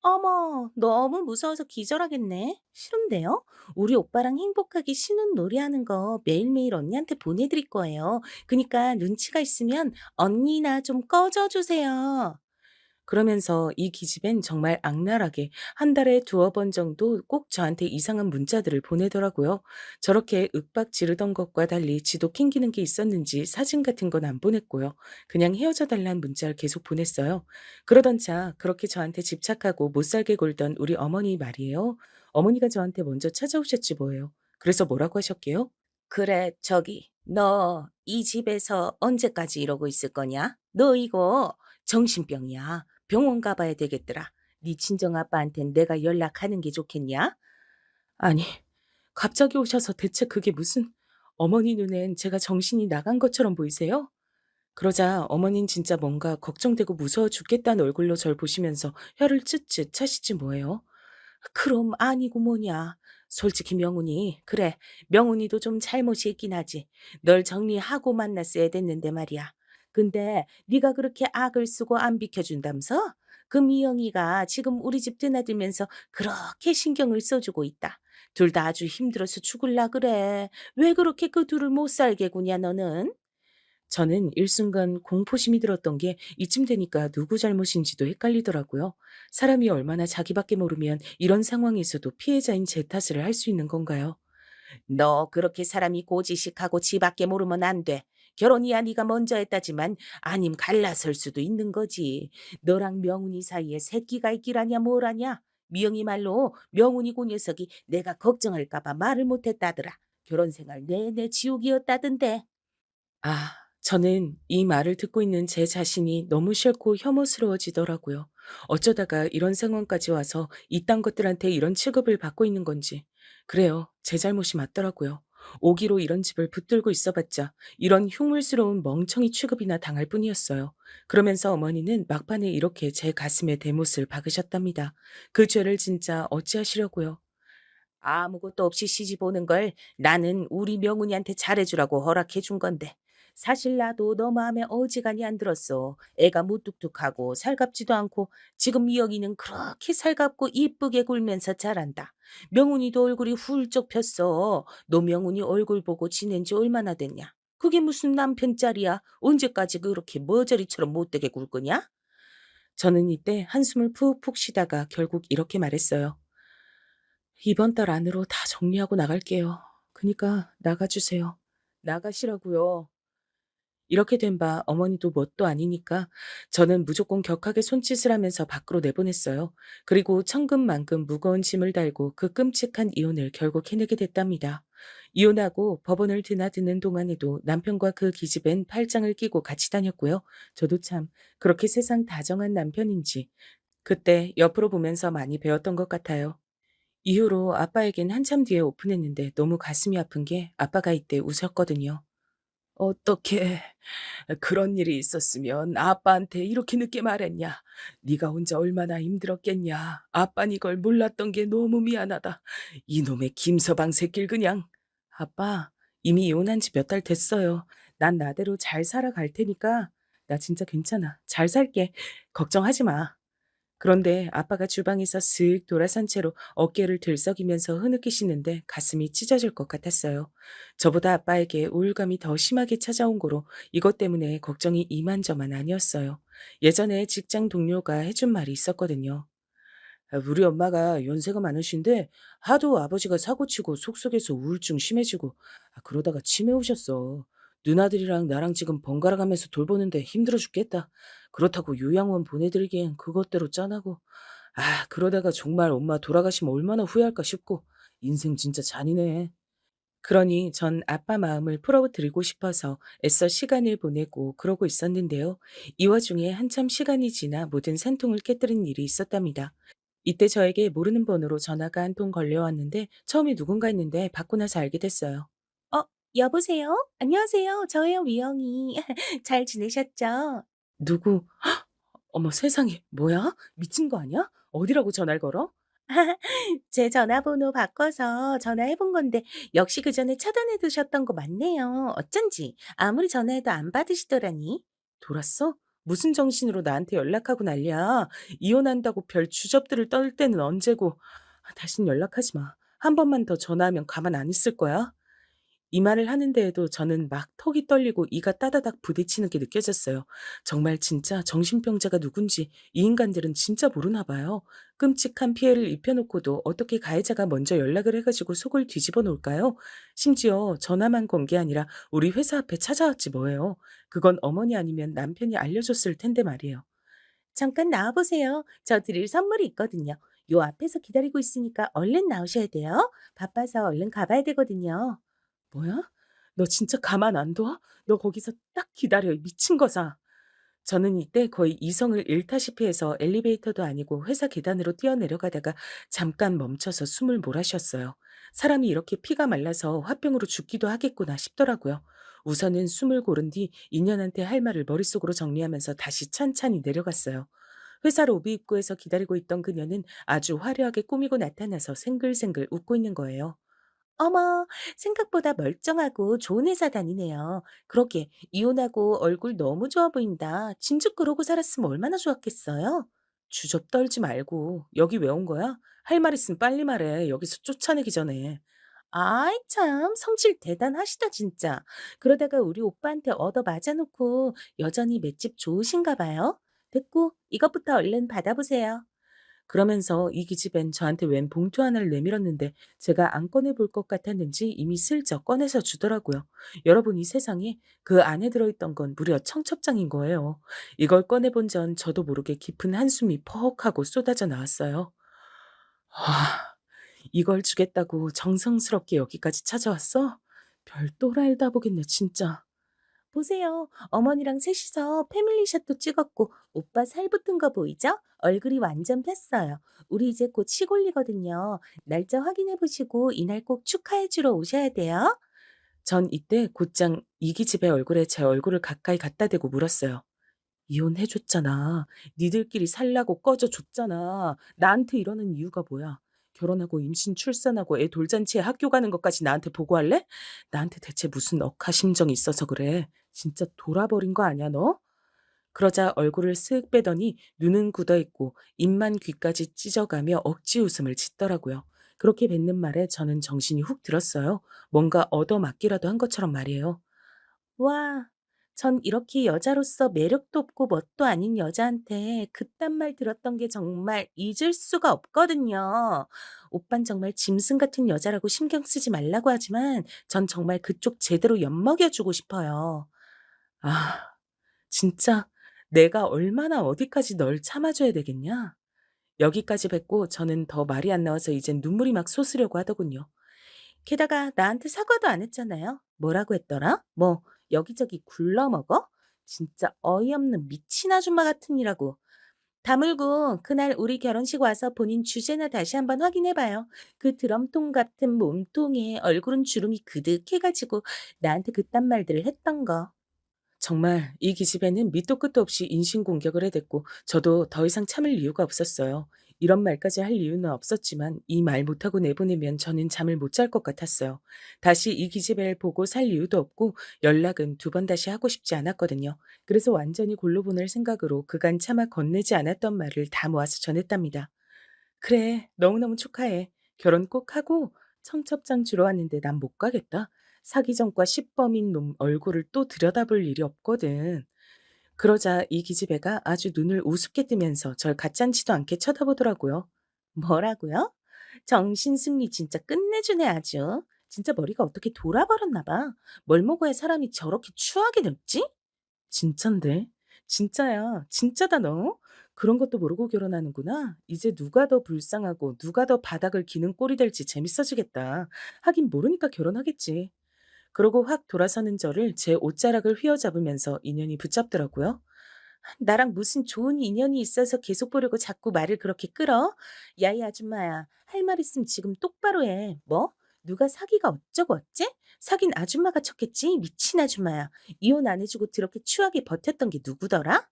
어머, 너무 무서워서 기절하겠네. 싫은데요? 우리 오빠랑 행복하게 신혼 놀이하는 거 매일매일 언니한테 보내드릴 거예요. 그니까 눈치가 있으면 언니나 좀 꺼져주세요. 그러면서 이 기집엔 정말 악랄하게 한 달에 두어 번 정도 꼭 저한테 이상한 문자들을 보내더라고요. 저렇게 윽박 지르던 것과 달리 지도 캥기는 게 있었는지 사진 같은 건 안 보냈고요. 그냥 헤어져 달라는 문자를 계속 보냈어요. 그러던 차 그렇게 저한테 집착하고 못 살게 굴던 우리 어머니 말이에요. 어머니가 저한테 먼저 찾아오셨지 뭐예요. 그래서 뭐라고 하셨게요? 그래, 저기, 너 이 집에서 언제까지 이러고 있을 거냐? 너 이거 정신병이야. 병원 가봐야 되겠더라. 네 친정아빠한텐 내가 연락하는 게 좋겠냐? 아니, 갑자기 오셔서 대체 그게 무슨... 어머니 눈엔 제가 정신이 나간 것처럼 보이세요? 그러자 어머닌 진짜 뭔가 걱정되고 무서워 죽겠다는 얼굴로 절 보시면서 혀를 쯧쯧 차시지 뭐예요. 그럼 아니고 뭐냐. 솔직히 명훈이, 그래, 명훈이도 좀 잘못이 있긴 하지. 널 정리하고 만났어야 됐는데 말이야. 근데 네가 그렇게 악을 쓰고 안 비켜준다면서? 그 미영이가 지금 우리 집 드나들면서 그렇게 신경을 써주고 있다. 둘 다 아주 힘들어서 죽을라 그래. 왜 그렇게 그 둘을 못 살게 구냐 너는? 저는 일순간 공포심이 들었던 게 이쯤 되니까 누구 잘못인지도 헷갈리더라고요. 사람이 얼마나 자기밖에 모르면 이런 상황에서도 피해자인 제 탓을 할 수 있는 건가요? 너 그렇게 사람이 고지식하고 지밖에 모르면 안 돼. 결혼이야 네가 먼저 했다지만 아님 갈라설 수도 있는 거지. 너랑 명훈이 사이에 새끼가 있기라냐 뭐라냐. 미영이 말로 명훈이 그 녀석이 내가 걱정할까 봐 말을 못했다더라. 결혼 생활 내내 지옥이었다던데. 아, 저는 이 말을 듣고 있는 제 자신이 너무 싫고 혐오스러워지더라고요. 어쩌다가 이런 상황까지 와서 이딴 것들한테 이런 취급을 받고 있는 건지. 그래요, 제 잘못이 맞더라고요. 오기로 이런 집을 붙들고 있어봤자 이런 흉물스러운 멍청이 취급이나 당할 뿐이었어요. 그러면서 어머니는 막판에 이렇게 제 가슴에 대못을 박으셨답니다. 그 죄를 진짜 어찌하시려고요. 아무것도 없이 시집 오는 걸 나는 우리 명훈이한테 잘해주라고 허락해 준 건데. 사실 나도 너 마음에 어지간히 안 들었어. 애가 무뚝뚝하고 살갑지도 않고 지금 미영이는 그렇게 살갑고 이쁘게 굴면서 자란다. 명훈이도 얼굴이 훌쩍 폈어. 너 명훈이 얼굴 보고 지낸 지 얼마나 됐냐? 그게 무슨 남편 짤이야? 언제까지 그렇게 머저리처럼 못되게 굴 거냐? 저는 이때 한숨을 푹푹 쉬다가 결국 이렇게 말했어요. 이번 달 안으로 다 정리하고 나갈게요. 그니까 나가주세요. 나가시라고요. 이렇게 된 바 어머니도 뭣도 아니니까 저는 무조건 격하게 손짓을 하면서 밖으로 내보냈어요. 그리고 천근만근 무거운 짐을 달고 그 끔찍한 이혼을 결국 해내게 됐답니다. 이혼하고 법원을 드나드는 동안에도 남편과 그 기집엔 팔짱을 끼고 같이 다녔고요. 저도 참 그렇게 세상 다정한 남편인지 그때 옆으로 보면서 많이 배웠던 것 같아요. 이후로 아빠에겐 한참 뒤에 오픈했는데 너무 가슴이 아픈 게 아빠가 이때 우셨거든요. 어떻게 그런 일이 있었으면 아빠한테 이렇게 늦게 말했냐? 네가 혼자 얼마나 힘들었겠냐? 아빠는 이걸 몰랐던 게 너무 미안하다. 이놈의 김서방 새끼를 그냥. 아빠, 이미 이혼한 지 몇 달 됐어요. 난 나대로 잘 살아갈 테니까 나 진짜 괜찮아. 잘 살게. 걱정하지 마. 그런데 아빠가 주방에서 슥 돌아선 채로 어깨를 들썩이면서 흐느끼시는데 가슴이 찢어질 것 같았어요. 저보다 아빠에게 우울감이 더 심하게 찾아온 거로 이것 때문에 걱정이 이만저만 아니었어요. 예전에 직장 동료가 해준 말이 있었거든요. 우리 엄마가 연세가 많으신데 하도 아버지가 사고치고 속속에서 우울증 심해지고 그러다가 치매 오셨어. 누나들이랑 나랑 지금 번갈아 가면서 돌보는데 힘들어 죽겠다. 그렇다고 요양원 보내드리기엔 그것대로 짠하고. 그러다가 정말 엄마 돌아가시면 얼마나 후회할까 싶고. 인생 진짜 잔인해. 그러니 전 아빠 마음을 풀어드리고 싶어서 애써 시간을 보내고 그러고 있었는데요. 이 와중에 한참 시간이 지나 모든 산통을 깨뜨린 일이 있었답니다. 이때 저에게 모르는 번호로 전화가 한 통 걸려왔는데 처음에 누군가 했는데 받고 나서 알게 됐어요. 여보세요? 안녕하세요. 저예요, 미영이. 잘 지내셨죠? 누구? 어머 세상에. 뭐야? 미친 거 아니야? 어디라고 전화를 걸어? 제 전화번호 바꿔서 전화해 본 건데 역시 그전에 차단해 두셨던 거 맞네요. 어쩐지 아무리 전화해도 안 받으시더라니. 돌았어? 무슨 정신으로 나한테 연락하고 난리야. 이혼한다고 별 주접들을 떨 때는 언제고. 다신 연락하지 마. 한 번만 더 전화하면 가만 안 있을 거야. 이 말을 하는 데에도 저는 막 턱이 떨리고 이가 따다닥 부딪히는 게 느껴졌어요. 정말 진짜 정신병자가 누군지 이 인간들은 진짜 모르나 봐요. 끔찍한 피해를 입혀놓고도 어떻게 가해자가 먼저 연락을 해가지고 속을 뒤집어 놓을까요? 심지어 전화만 건 게 아니라 우리 회사 앞에 찾아왔지 뭐예요. 그건 어머니 아니면 남편이 알려줬을 텐데 말이에요. 잠깐 나와보세요. 저 드릴 선물이 있거든요. 요 앞에서 기다리고 있으니까 얼른 나오셔야 돼요. 바빠서 얼른 가봐야 되거든요. 뭐야? 너 진짜 가만 안 둬? 너 거기서 딱 기다려, 이 미친 거사. 저는 이때 거의 이성을 잃다시피 해서 엘리베이터도 아니고 회사 계단으로 뛰어내려가다가 잠깐 멈춰서 숨을 몰아쉬었어요. 사람이 이렇게 피가 말라서 화병으로 죽기도 하겠구나 싶더라고요. 우선은 숨을 고른 뒤 인연한테 할 말을 머릿속으로 정리하면서 다시 찬찬히 내려갔어요. 회사 로비 입구에서 기다리고 있던 그녀는 아주 화려하게 꾸미고 나타나서 생글생글 웃고 있는 거예요. 어머, 생각보다 멀쩡하고 좋은 회사 다니네요. 그러게, 이혼하고 얼굴 너무 좋아 보인다. 진즉 그러고 살았으면 얼마나 좋았겠어요? 주접 떨지 말고, 여기 왜 온 거야? 할 말 있으면 빨리 말해. 여기서 쫓아내기 전에. 아이, 참, 성질 대단하시다, 진짜. 그러다가 우리 오빠한테 얻어 맞아놓고 여전히 맷집 좋으신가 봐요. 됐고, 이것부터 얼른 받아보세요. 그러면서 이 기집엔 저한테 웬 봉투 하나를 내밀었는데 제가 안 꺼내 볼 것 같았는지 이미 슬쩍 꺼내서 주더라고요. 여러분 이 세상에 그 안에 들어있던 건 무려 청첩장인 거예요. 이걸 꺼내본 전 저도 모르게 깊은 한숨이 퍽 하고 쏟아져 나왔어요. 아, 이걸 주겠다고 정성스럽게 여기까지 찾아왔어? 별 또라이다 보겠네 진짜. 보세요. 어머니랑 셋이서 패밀리샷도 찍었고 오빠 살 붙은 거 보이죠? 얼굴이 완전 폈어요. 우리 이제 곧 시골이거든요. 날짜 확인해 보시고 이날 꼭 축하해 주러 오셔야 돼요. 전 이때 곧장 이기집의 얼굴에 제 얼굴을 가까이 갖다 대고 물었어요. 이혼해줬잖아. 니들끼리 살라고 꺼져줬잖아. 나한테 이러는 이유가 뭐야? 결혼하고 임신 출산하고 애 돌잔치에 학교 가는 것까지 나한테 보고할래? 나한테 대체 무슨 억하심정이 있어서 그래? 진짜 돌아버린 거 아니야 너? 그러자 얼굴을 쓱 빼더니 눈은 굳어있고 입만 귀까지 찢어가며 억지 웃음을 짓더라고요. 그렇게 뱉는 말에 저는 정신이 훅 들었어요. 뭔가 얻어맞기라도 한 것처럼 말이에요. 와, 전 이렇게 여자로서 매력도 없고 멋도 아닌 여자한테 그딴 말 들었던 게 정말 잊을 수가 없거든요. 오빤 정말 짐승 같은 여자라고 신경 쓰지 말라고 하지만 전 정말 그쪽 제대로 엿먹여주고 싶어요. 아, 진짜 내가 얼마나 어디까지 널 참아줘야 되겠냐? 여기까지 뱉고 저는 더 말이 안 나와서 이젠 눈물이 막 솟으려고 하더군요. 게다가 나한테 사과도 안 했잖아요. 뭐라고 했더라? 뭐 여기저기 굴러먹어? 진짜 어이없는 미친 아줌마 같으니라고. 다물고 그날 우리 결혼식 와서 본인 주제나 다시 한번 확인해봐요. 그 드럼통 같은 몸통에 얼굴은 주름이 그득해가지고 나한테 그딴 말들을 했던 거. 정말 이 기집애는 밑도 끝도 없이 인신공격을 해댔고 저도 더 이상 참을 이유가 없었어요. 이런 말까지 할 이유는 없었지만 이 말 못하고 내보내면 저는 잠을 못 잘 것 같았어요. 다시 이 기집애를 보고 살 이유도 없고 연락은 두 번 다시 하고 싶지 않았거든요. 그래서 완전히 골로 보낼 생각으로 그간 차마 건네지 않았던 말을 다 모아서 전했답니다. 그래, 너무너무 축하해. 결혼 꼭 하고 청첩장 주러 왔는데 난 못 가겠다. 사기 전과 시범인 놈 얼굴을 또 들여다볼 일이 없거든. 그러자 이 기집애가 아주 눈을 우습게 뜨면서 절 가짠치도 않게 쳐다보더라고요. 뭐라고요? 정신승리 진짜 끝내주네 아주. 진짜 머리가 어떻게 돌아버렸나 봐. 뭘 먹어야 사람이 저렇게 추하게 늙지? 진짠데? 진짜야. 진짜다 너. 그런 것도 모르고 결혼하는구나. 이제 누가 더 불쌍하고 누가 더 바닥을 기는 꼴이 될지 재밌어지겠다. 하긴 모르니까 결혼하겠지. 그러고 확 돌아서는 저를 제 옷자락을 휘어잡으면서 인연이 붙잡더라고요. 나랑 무슨 좋은 인연이 있어서 계속 보려고 자꾸 말을 그렇게 끌어? 야, 이 아줌마야. 할 말 있으면 지금 똑바로 해. 뭐? 누가 사기가 어쩌고 어째? 사긴 아줌마가 쳤겠지? 미친 아줌마야. 이혼 안 해주고 그렇게 추하게 버텼던 게 누구더라?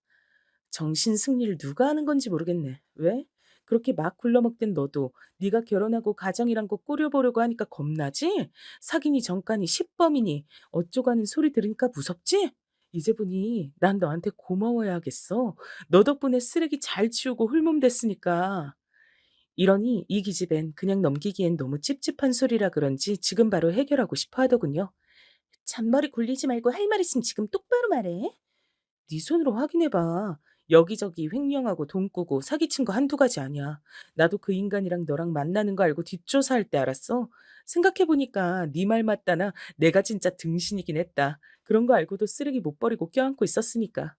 정신 승리를 누가 하는 건지 모르겠네. 왜? 그렇게 막 굴러먹던 너도 네가 결혼하고 가정이란 거 꾸려보려고 하니까 겁나지? 사귀니 정가니 시범이니 어쩌고 하는 소리 들으니까 무섭지? 이제 보니 난 너한테 고마워야겠어. 너 덕분에 쓰레기 잘 치우고 훌몸 됐으니까. 이러니 이 기집엔 그냥 넘기기엔 너무 찝찝한 소리라 그런지 지금 바로 해결하고 싶어 하더군요. 잔머리 굴리지 말고 할 말 있으면 지금 똑바로 말해. 네 손으로 확인해봐. 여기저기 횡령하고 돈 꾸고 사기친 거 한두 가지 아니야. 나도 그 인간이랑 너랑 만나는 거 알고 뒷조사할 때 알았어. 생각해보니까 네 말 맞다나 내가 진짜 등신이긴 했다. 그런 거 알고도 쓰레기 못 버리고 껴안고 있었으니까.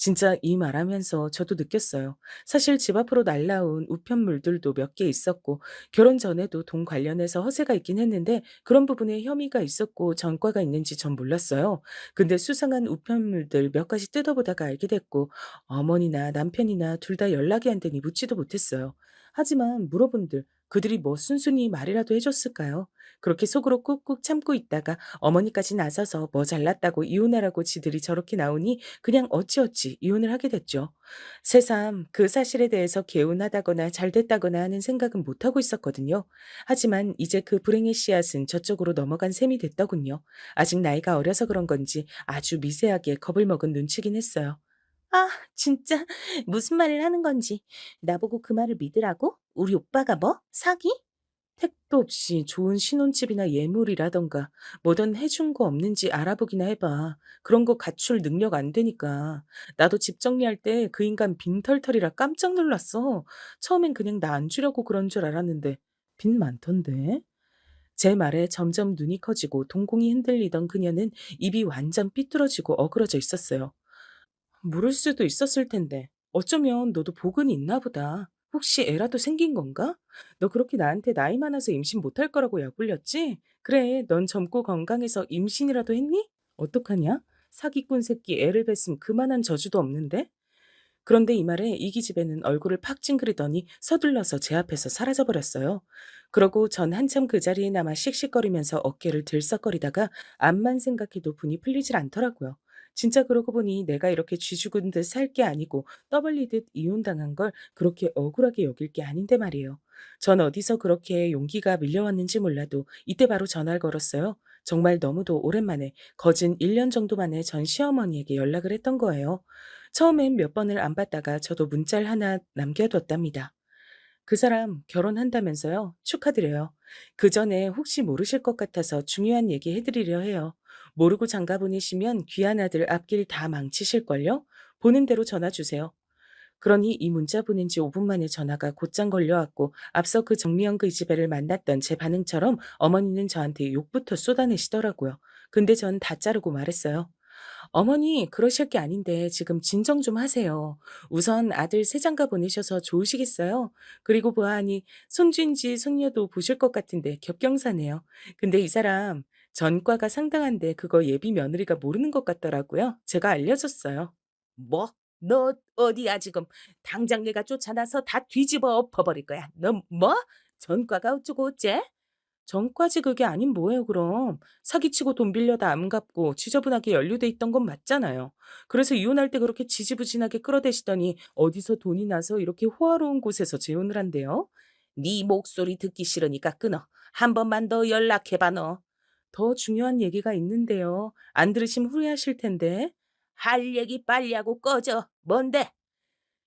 진짜 이 말하면서 저도 느꼈어요. 사실 집 앞으로 날라온 우편물들도 몇 개 있었고 결혼 전에도 돈 관련해서 허세가 있긴 했는데 그런 부분에 혐의가 있었고 전과가 있는지 전 몰랐어요. 근데 수상한 우편물들 몇 가지 뜯어보다가 알게 됐고 어머니나 남편이나 둘 다 연락이 안 되니 묻지도 못했어요. 하지만 물어본들 그들이 뭐 순순히 말이라도 해줬을까요? 그렇게 속으로 꾹꾹 참고 있다가 어머니까지 나서서 뭐 잘났다고 이혼하라고 지들이 저렇게 나오니 그냥 어찌어찌 이혼을 하게 됐죠. 새삼 그 사실에 대해서 개운하다거나 잘됐다거나 하는 생각은 못하고 있었거든요. 하지만 이제 그 불행의 씨앗은 저쪽으로 넘어간 셈이 됐더군요. 아직 나이가 어려서 그런 건지 아주 미세하게 겁을 먹은 눈치긴 했어요. 아, 진짜 무슨 말을 하는 건지. 나보고 그 말을 믿으라고? 우리 오빠가 뭐? 사기? 택도 없이 좋은 신혼집이나 예물이라던가 뭐든 해준 거 없는지 알아보기나 해봐. 그런 거 갖출 능력 안 되니까. 나도 집 정리할 때 그 인간 빈털털이라 깜짝 놀랐어. 처음엔 그냥 나 안 주려고 그런 줄 알았는데 빚 많던데. 제 말에 점점 눈이 커지고 동공이 흔들리던 그녀는 입이 완전 삐뚤어지고 어그러져 있었어요. 모를 수도 있었을 텐데. 어쩌면 너도 복은 있나 보다. 혹시 애라도 생긴 건가? 너 그렇게 나한테 나이 많아서 임신 못할 거라고 약올렸지? 그래, 넌 젊고 건강해서 임신이라도 했니? 어떡하냐? 사기꾼 새끼 애를 뱄음 그만한 저주도 없는데? 그런데 이 말에 이기집애는 얼굴을 팍 찡그리더니 서둘러서 제 앞에서 사라져버렸어요. 그러고 전 한참 그 자리에 남아 씩씩거리면서 어깨를 들썩거리다가 암만 생각해도 분이 풀리질 않더라고요. 진짜 그러고 보니 내가 이렇게 쥐 죽은 듯 살 게 아니고 떠벌리듯 이혼당한 걸 그렇게 억울하게 여길 게 아닌데 말이에요. 전 어디서 그렇게 용기가 밀려왔는지 몰라도 이때 바로 전화를 걸었어요. 정말 너무도 오랜만에 거진 1년 정도 만에 전 시어머니에게 연락을 했던 거예요. 처음엔 몇 번을 안 받다가 저도 문자를 하나 남겨뒀답니다. 그 사람 결혼한다면서요? 축하드려요. 그 전에 혹시 모르실 것 같아서 중요한 얘기 해드리려 해요. 모르고 장가 보내시면 귀한 아들 앞길 다 망치실걸요? 보는 대로 전화 주세요. 그러니 이 문자 보낸 지 5분 만에 전화가 곧장 걸려왔고 앞서 그 정미영 그 지배를 만났던 제 반응처럼 어머니는 저한테 욕부터 쏟아내시더라고요. 근데 전 다 자르고 말했어요. 어머니, 그러실 게 아닌데 지금 진정 좀 하세요. 우선 아들 새 장가 보내셔서 좋으시겠어요? 그리고 보아하니 손주인지 손녀도 보실 것 같은데 겹경사네요. 근데 이 사람 전과가 상당한데 그거 예비 며느리가 모르는 것 같더라고요. 제가 알려줬어요. 뭐? 너 어디야 지금? 당장 내가 쫓아나서 다 뒤집어 엎어버릴 거야. 너 뭐? 전과가 어쩌고 어째? 전과지 그게 아닌 뭐예요 그럼. 사기치고 돈 빌려다 안 갚고 지저분하게 연루돼 있던 건 맞잖아요. 그래서 이혼할 때 그렇게 지지부진하게 끌어대시더니 어디서 돈이 나서 이렇게 호화로운 곳에서 재혼을 한대요. 네 목소리 듣기 싫으니까 끊어. 한 번만 더 연락해봐 너. 더 중요한 얘기가 있는데요. 안 들으시면 후회하실 텐데. 할 얘기 빨리 하고 꺼져. 뭔데?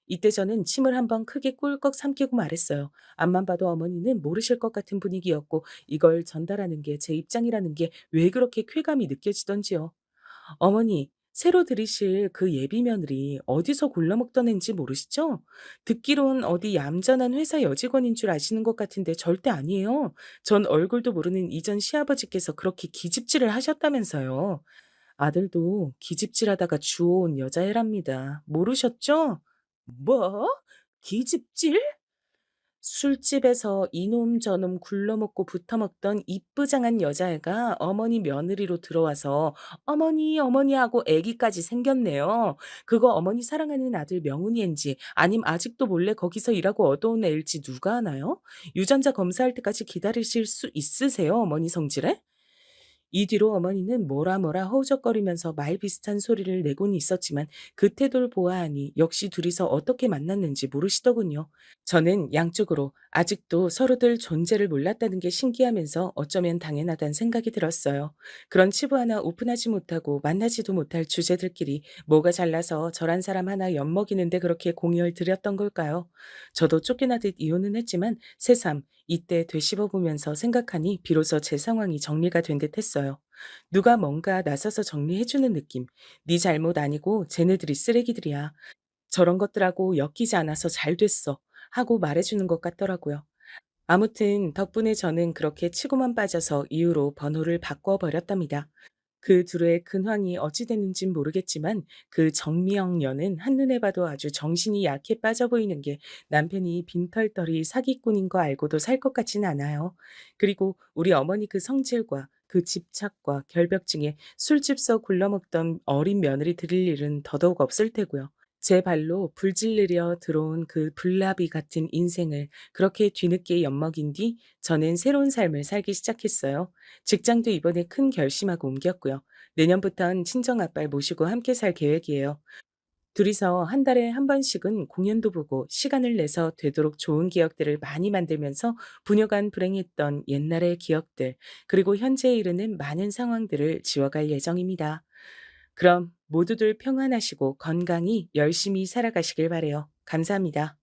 이때 저는 침을 한번 크게 꿀꺽 삼키고 말했어요. 앞만 봐도 어머니는 모르실 것 같은 분위기였고 이걸 전달하는 게 제 입장이라는 게 왜 그렇게 쾌감이 느껴지던지요. 어머니, 새로 들이실 그 예비 며느리 어디서 골라먹던 앤지 모르시죠? 듣기론 어디 얌전한 회사 여직원인 줄 아시는 것 같은데 절대 아니에요. 전 얼굴도 모르는 이전 시아버지께서 그렇게 기집질을 하셨다면서요. 아들도 기집질하다가 주워온 여자애랍니다. 모르셨죠? 뭐? 기집질? 술집에서 이놈 저놈 굴러먹고 붙어먹던 이쁘장한 여자애가 어머니 며느리로 들어와서 어머니 어머니 하고 애기까지 생겼네요. 그거 어머니 사랑하는 아들 명훈이 앤지 아님 아직도 몰래 거기서 일하고 얻어온 애일지 누가 아나요? 유전자 검사할 때까지 기다리실 수 있으세요 어머니 성질에? 이 뒤로 어머니는 뭐라 뭐라 허우적거리면서 말 비슷한 소리를 내곤 있었지만 그 태도를 보아하니 역시 둘이서 어떻게 만났는지 모르시더군요. 저는 양쪽으로 아직도 서로들 존재를 몰랐다는 게 신기하면서 어쩌면 당연하다는 생각이 들었어요. 그런 치부 하나 오픈하지 못하고 만나지도 못할 주제들끼리 뭐가 잘나서 저란 사람 하나 엿먹이는데 그렇게 공을 들였던 걸까요? 저도 쫓겨나듯 이혼은 했지만 새삼 이때 되씹어 보면서 생각하니 비로소 제 상황이 정리가 된 듯 했어요. 누가 뭔가 나서서 정리해주는 느낌. 네 잘못 아니고 쟤네들이 쓰레기들이야. 저런 것들하고 엮이지 않아서 잘 됐어. 하고 말해주는 것 같더라고요. 아무튼 덕분에 저는 그렇게 치고만 빠져서 이후로 번호를 바꿔버렸답니다. 그 둘의 근황이 어찌 됐는진 모르겠지만 그 정미영녀는 한눈에 봐도 아주 정신이 약해 빠져 보이는 게 남편이 빈털터리 사기꾼인 거 알고도 살 것 같진 않아요. 그리고 우리 어머니 그 성질과 그 집착과 결벽증에 술집서 굴러먹던 어린 며느리 들일 일은 더더욱 없을 테고요. 제 발로 불질르려 들어온 그 불나비 같은 인생을 그렇게 뒤늦게 엿먹인 뒤 저는 새로운 삶을 살기 시작했어요. 직장도 이번에 큰 결심하고 옮겼고요. 내년부턴 친정아빠를 모시고 함께 살 계획이에요. 둘이서 한 달에 한 번씩은 공연도 보고 시간을 내서 되도록 좋은 기억들을 많이 만들면서 부녀간 불행했던 옛날의 기억들, 그리고 현재에 이르는 많은 상황들을 지워갈 예정입니다. 그럼 모두들 평안하시고 건강히 열심히 살아가시길 바래요. 감사합니다.